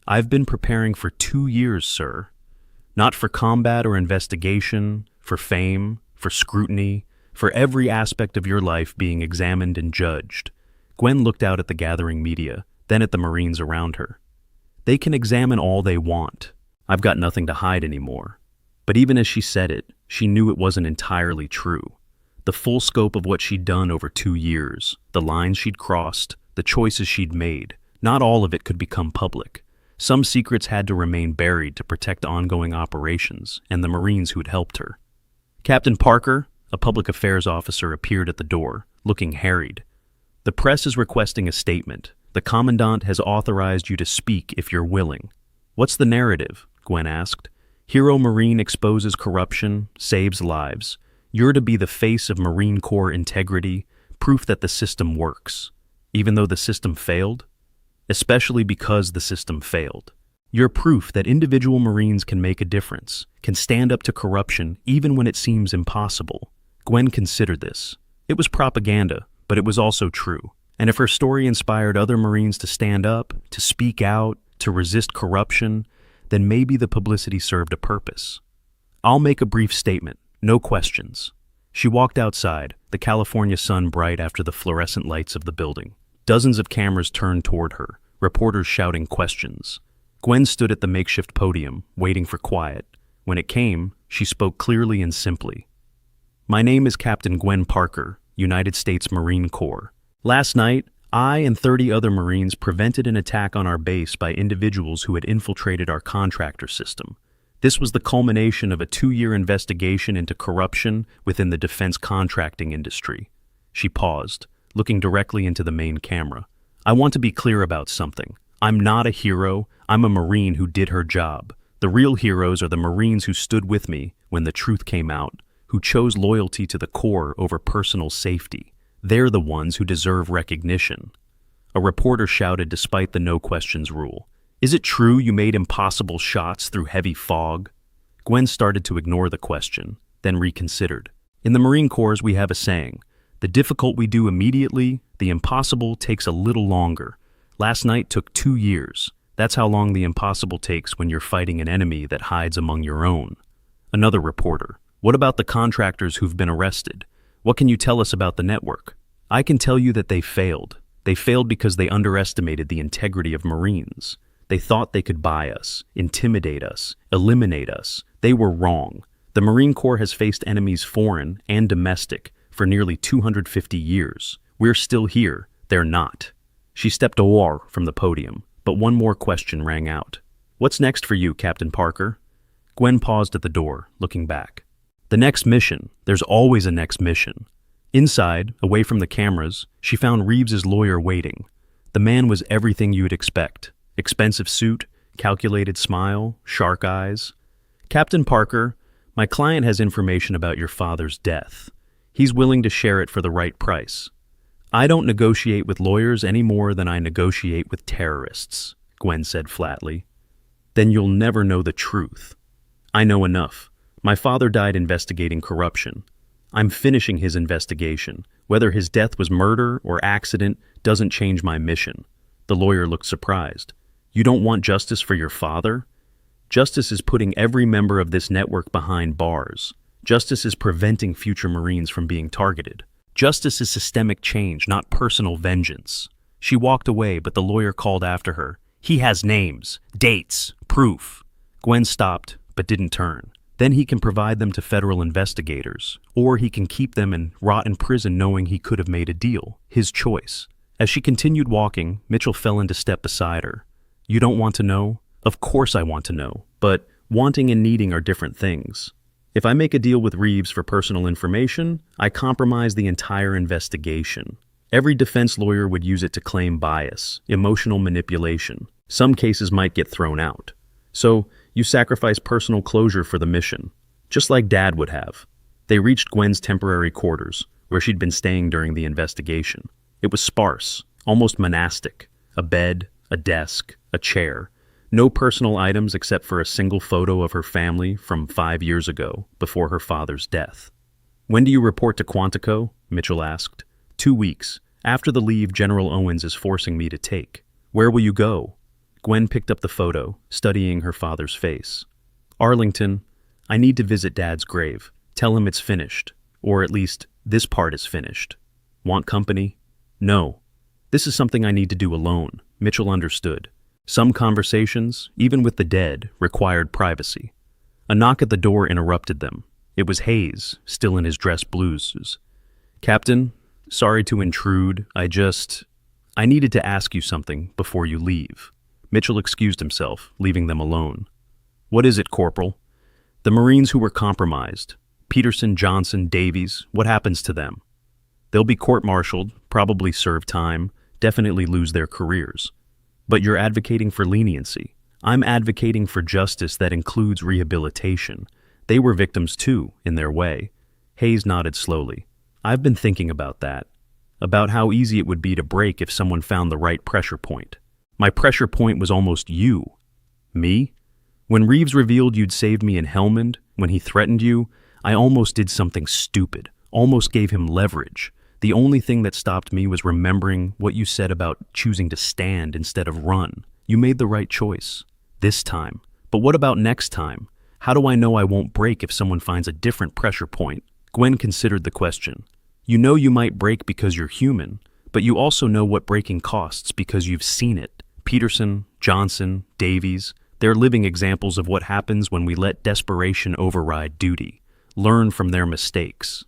I've been preparing for 2 years, sir. Not for combat or investigation, for fame, for scrutiny, for every aspect of your life being examined and judged. Gwen looked out at the gathering media, then at the Marines around her. They can examine all they want. I've got nothing to hide anymore. But even as she said it, she knew it wasn't entirely true. The full scope of what she'd done over 2 years, the lines she'd crossed, the choices she'd made, not all of it could become public. Some secrets had to remain buried to protect ongoing operations and the Marines who'd helped her. Captain Parker, a public affairs officer, appeared at the door, looking harried. The press is requesting a statement. The Commandant has authorized you to speak if you're willing. What's the narrative? Gwen asked. Hero Marine exposes corruption, saves lives. You're to be the face of Marine Corps integrity, proof that the system works, even though the system failed? Especially because the system failed. You're proof that individual Marines can make a difference, can stand up to corruption even when it seems impossible. Gwen considered this. It was propaganda, but it was also true. And if her story inspired other Marines to stand up, to speak out, to resist corruption, then maybe the publicity served a purpose. I'll make a brief statement. No questions. She walked outside, the California sun bright after the fluorescent lights of the building. Dozens of cameras turned toward her, reporters shouting questions. Gwen stood at the makeshift podium, waiting for quiet. When it came, she spoke clearly and simply. My name is Captain Gwen Parker, United States Marine Corps. Last night, I and 30 other Marines prevented an attack on our base by individuals who had infiltrated our contractor system. This was the culmination of a 2-year investigation into corruption within the defense contracting industry. She paused, looking directly into the main camera. I want to be clear about something. I'm not a hero. I'm a Marine who did her job. The real heroes are the Marines who stood with me when the truth came out, who chose loyalty to the Corps over personal safety. They're the ones who deserve recognition. A reporter shouted despite the no questions rule. Is it true you made impossible shots through heavy fog? Gwen started to ignore the question, then reconsidered. In the Marine Corps, we have a saying, the difficult we do immediately, the impossible takes a little longer. Last night took 2 years. That's how long the impossible takes when you're fighting an enemy that hides among your own. Another reporter. What about the contractors who've been arrested? What can you tell us about the network? I can tell you that they failed. They failed because they underestimated the integrity of Marines. They thought they could buy us, intimidate us, eliminate us. They were wrong. The Marine Corps has faced enemies foreign and domestic for nearly 250 years. We're still here. They're not. She stepped away from the podium, but one more question rang out. What's next for you, Captain Parker? Gwen paused at the door, looking back. The next mission. There's always a next mission. Inside, away from the cameras, she found Reeves's lawyer waiting. The man was everything you'd expect. Expensive suit, calculated smile, shark eyes. Captain Parker, my client has information about your father's death. He's willing to share it for the right price. I don't negotiate with lawyers any more than I negotiate with terrorists, Gwen said flatly. Then you'll never know the truth. I know enough. My father died investigating corruption. I'm finishing his investigation. Whether his death was murder or accident doesn't change my mission." The lawyer looked surprised. "You don't want justice for your father?" "Justice is putting every member of this network behind bars. Justice is preventing future Marines from being targeted. Justice is systemic change, not personal vengeance." She walked away, but the lawyer called after her. "He has names, dates, proof." Gwen stopped, but didn't turn. "Then he can provide them to federal investigators, or he can keep them and rot in prison knowing he could have made a deal. His choice." As she continued walking, Mitchell fell into step beside her. "You don't want to know?" "Of course I want to know, but wanting and needing are different things. If I make a deal with Reeves for personal information, I compromise the entire investigation. Every defense lawyer would use it to claim bias, emotional manipulation. Some cases might get thrown out. So, you sacrifice personal closure for the mission, just like Dad would have." They reached Gwen's temporary quarters, where she'd been staying during the investigation. It was sparse, almost monastic. A bed, a desk, a chair. No personal items except for a single photo of her family from 5 years ago, before her father's death. "When do you report to Quantico?" Mitchell asked. 2 weeks, after the leave General Owens is forcing me to take." "Where will you go?" Gwen picked up the photo, studying her father's face. "Arlington. I need to visit Dad's grave. Tell him it's finished. Or at least, this part is finished. Want company?" "No. This is something I need to do alone." Mitchell understood. Some conversations, even with the dead, required privacy. A knock at the door interrupted them. It was Hayes, still in his dress blues. "Captain, sorry to intrude. I needed to ask you something before you leave." Mitchell excused himself, leaving them alone. "What is it, Corporal?" "The Marines who were compromised. Peterson, Johnson, Davies, what happens to them?" "They'll be court-martialed, probably serve time, definitely lose their careers. But you're advocating for leniency. I'm advocating for justice that includes rehabilitation. They were victims too, in their way." Hayes nodded slowly. "I've been thinking about that. About how easy it would be to break if someone found the right pressure point. My pressure point was almost you." "Me? When Reeves revealed you'd saved me in Helmand, when he threatened you, I almost did something stupid, almost gave him leverage. The only thing that stopped me was remembering what you said about choosing to stand instead of run. You made the right choice. This time. But what about next time? How do I know I won't break if someone finds a different pressure point?" Gwen considered the question. "You know you might break because you're human, but you also know what breaking costs because you've seen it. Peterson, Johnson, Davies, they're living examples of what happens when we let desperation override duty. Learn from their mistakes."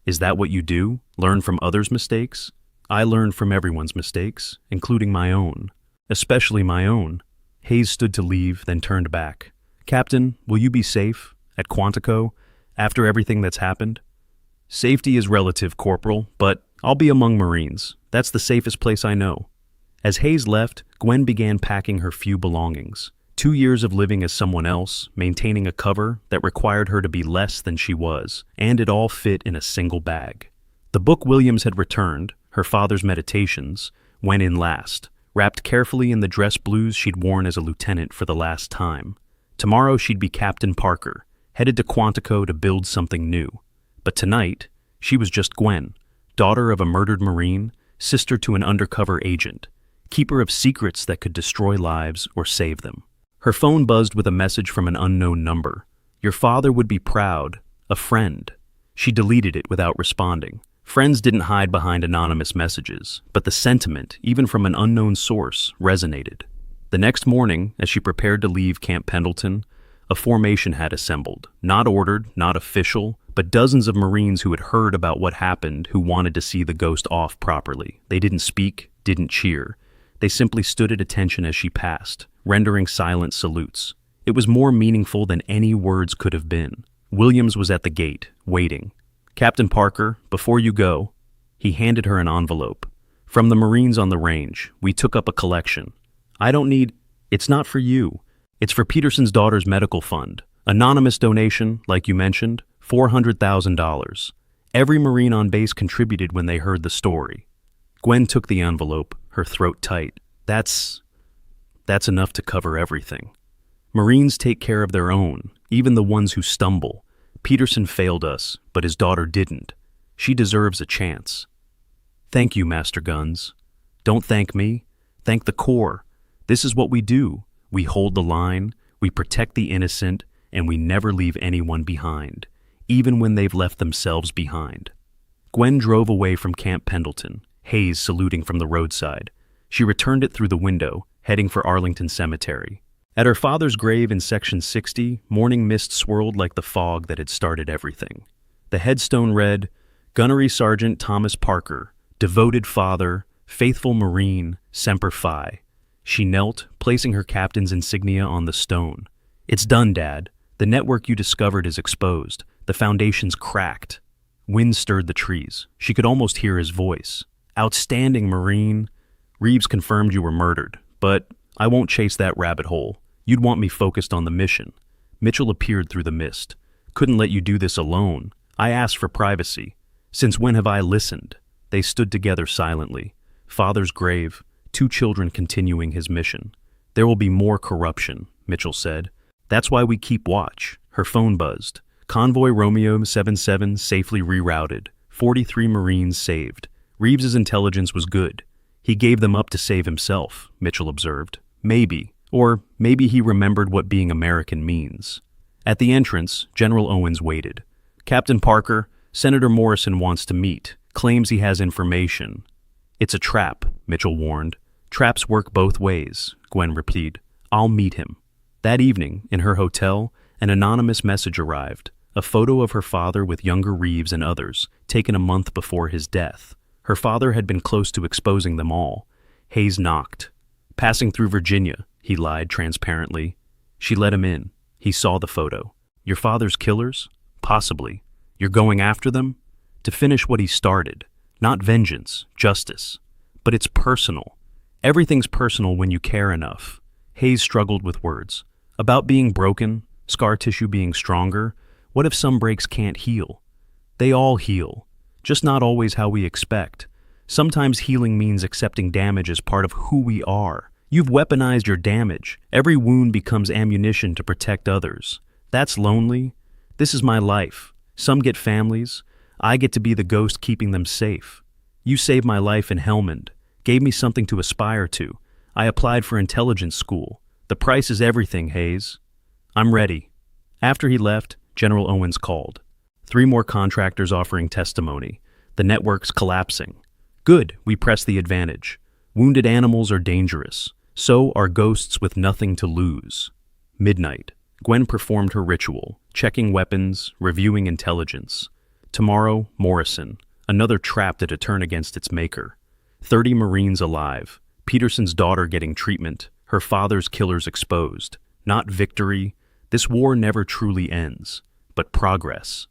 "Is that what you do? Learn from others' mistakes?" "I learn from everyone's mistakes, including my own. Especially my own." Hayes stood to leave, then turned back. "Captain, will you be safe? At Quantico? After everything that's happened?" "Safety is relative, Corporal, but I'll be among Marines. That's the safest place I know." As Hayes left, Gwen began packing her few belongings. 2 years of living as someone else, maintaining a cover that required her to be less than she was, and it all fit in a single bag. The book Williams had returned, her father's meditations, went in last, wrapped carefully in the dress blues she'd worn as a lieutenant for the last time. Tomorrow she'd be Captain Parker, headed to Quantico to build something new. But tonight, she was just Gwen, daughter of a murdered Marine, sister to an undercover agent, keeper of secrets that could destroy lives or save them. Her phone buzzed with a message from an unknown number. "Your father would be proud. A friend." She deleted it without responding. Friends didn't hide behind anonymous messages, but the sentiment, even from an unknown source, resonated. The next morning, as she prepared to leave Camp Pendleton, a formation had assembled, not ordered, not official, but dozens of Marines who had heard about what happened who wanted to see the ghost off properly. They didn't speak, didn't cheer. They simply stood at attention as she passed, rendering silent salutes. It was more meaningful than any words could have been. Williams was at the gate, waiting. "Captain Parker, before you go," he handed her an envelope. "From the Marines on the range, we took up a collection. It's not for you. It's for Peterson's daughter's medical fund. Anonymous donation, like you mentioned, $400,000. Every Marine on base contributed when they heard the story." Gwen took the envelope, her throat tight. That's enough to cover everything. Marines take care of their own, even the ones who stumble. Peterson failed us, but his daughter didn't. She deserves a chance. Thank you, Master Guns. Don't thank me. Thank the Corps. This is what we do. We hold the line, we protect the innocent, and we never leave anyone behind, even when they've left themselves behind. Gwen drove away from Camp Pendleton, Hayes saluting from the roadside. She returned it through the window, heading for Arlington Cemetery. At her father's grave in Section 60, morning mist swirled like the fog that had started everything. The headstone read, Gunnery Sergeant Thomas Parker, devoted father, faithful Marine, Semper Fi. She knelt, placing her captain's insignia on the stone. It's done, Dad. The network you discovered is exposed. The foundation's cracked. Wind stirred the trees. She could almost hear his voice. Outstanding, Marine. Reeves confirmed you were murdered, but I won't chase that rabbit hole. You'd want me focused on the mission. Mitchell appeared through the mist. Couldn't let you do this alone. I asked for privacy. Since when have I listened? They stood together silently. Father's grave, 2 children continuing his mission. There will be more corruption, Mitchell said. That's why we keep watch. Her phone buzzed. Convoy Romeo 77 safely rerouted. 43 Marines saved. Reeves's intelligence was good. He gave them up to save himself, Mitchell observed. Maybe. Or maybe he remembered what being American means. At the entrance, General Owens waited. Captain Parker, Senator Morrison wants to meet. Claims he has information. It's a trap, Mitchell warned. Traps work both ways, Gwen repeated. I'll meet him. That evening, in her hotel, an anonymous message arrived. A photo of her father with younger Reeves and others, taken a month before his death. Her father had been close to exposing them all. Hayes knocked. Passing through Virginia, he lied transparently. She let him in. He saw the photo. Your father's killers? Possibly. You're going after them? To finish what he started. Not vengeance, justice. But it's personal. Everything's personal when you care enough. Hayes struggled with words. About being broken, scar tissue being stronger. What if some breaks can't heal? They all heal. Just not always how we expect. Sometimes healing means accepting damage as part of who we are. You've weaponized your damage. Every wound becomes ammunition to protect others. That's lonely. This is my life. Some get families. I get to be the ghost keeping them safe. You saved my life in Helmand, gave me something to aspire to. I applied for intelligence school. The price is everything, Hayes. I'm ready. After he left, General Owens called. 3 more contractors offering testimony. The network's collapsing. Good, we press the advantage. Wounded animals are dangerous. So are ghosts with nothing to lose. Midnight. Gwen performed her ritual, checking weapons, reviewing intelligence. Tomorrow, Morrison, another trap to turn against its maker. 30 Marines alive. Peterson's daughter getting treatment. Her father's killers exposed. Not victory. This war never truly ends, but progress.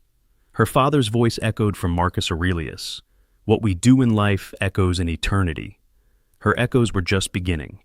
Her father's voice echoed from Marcus Aurelius. What we do in life echoes in eternity. Her echoes were just beginning.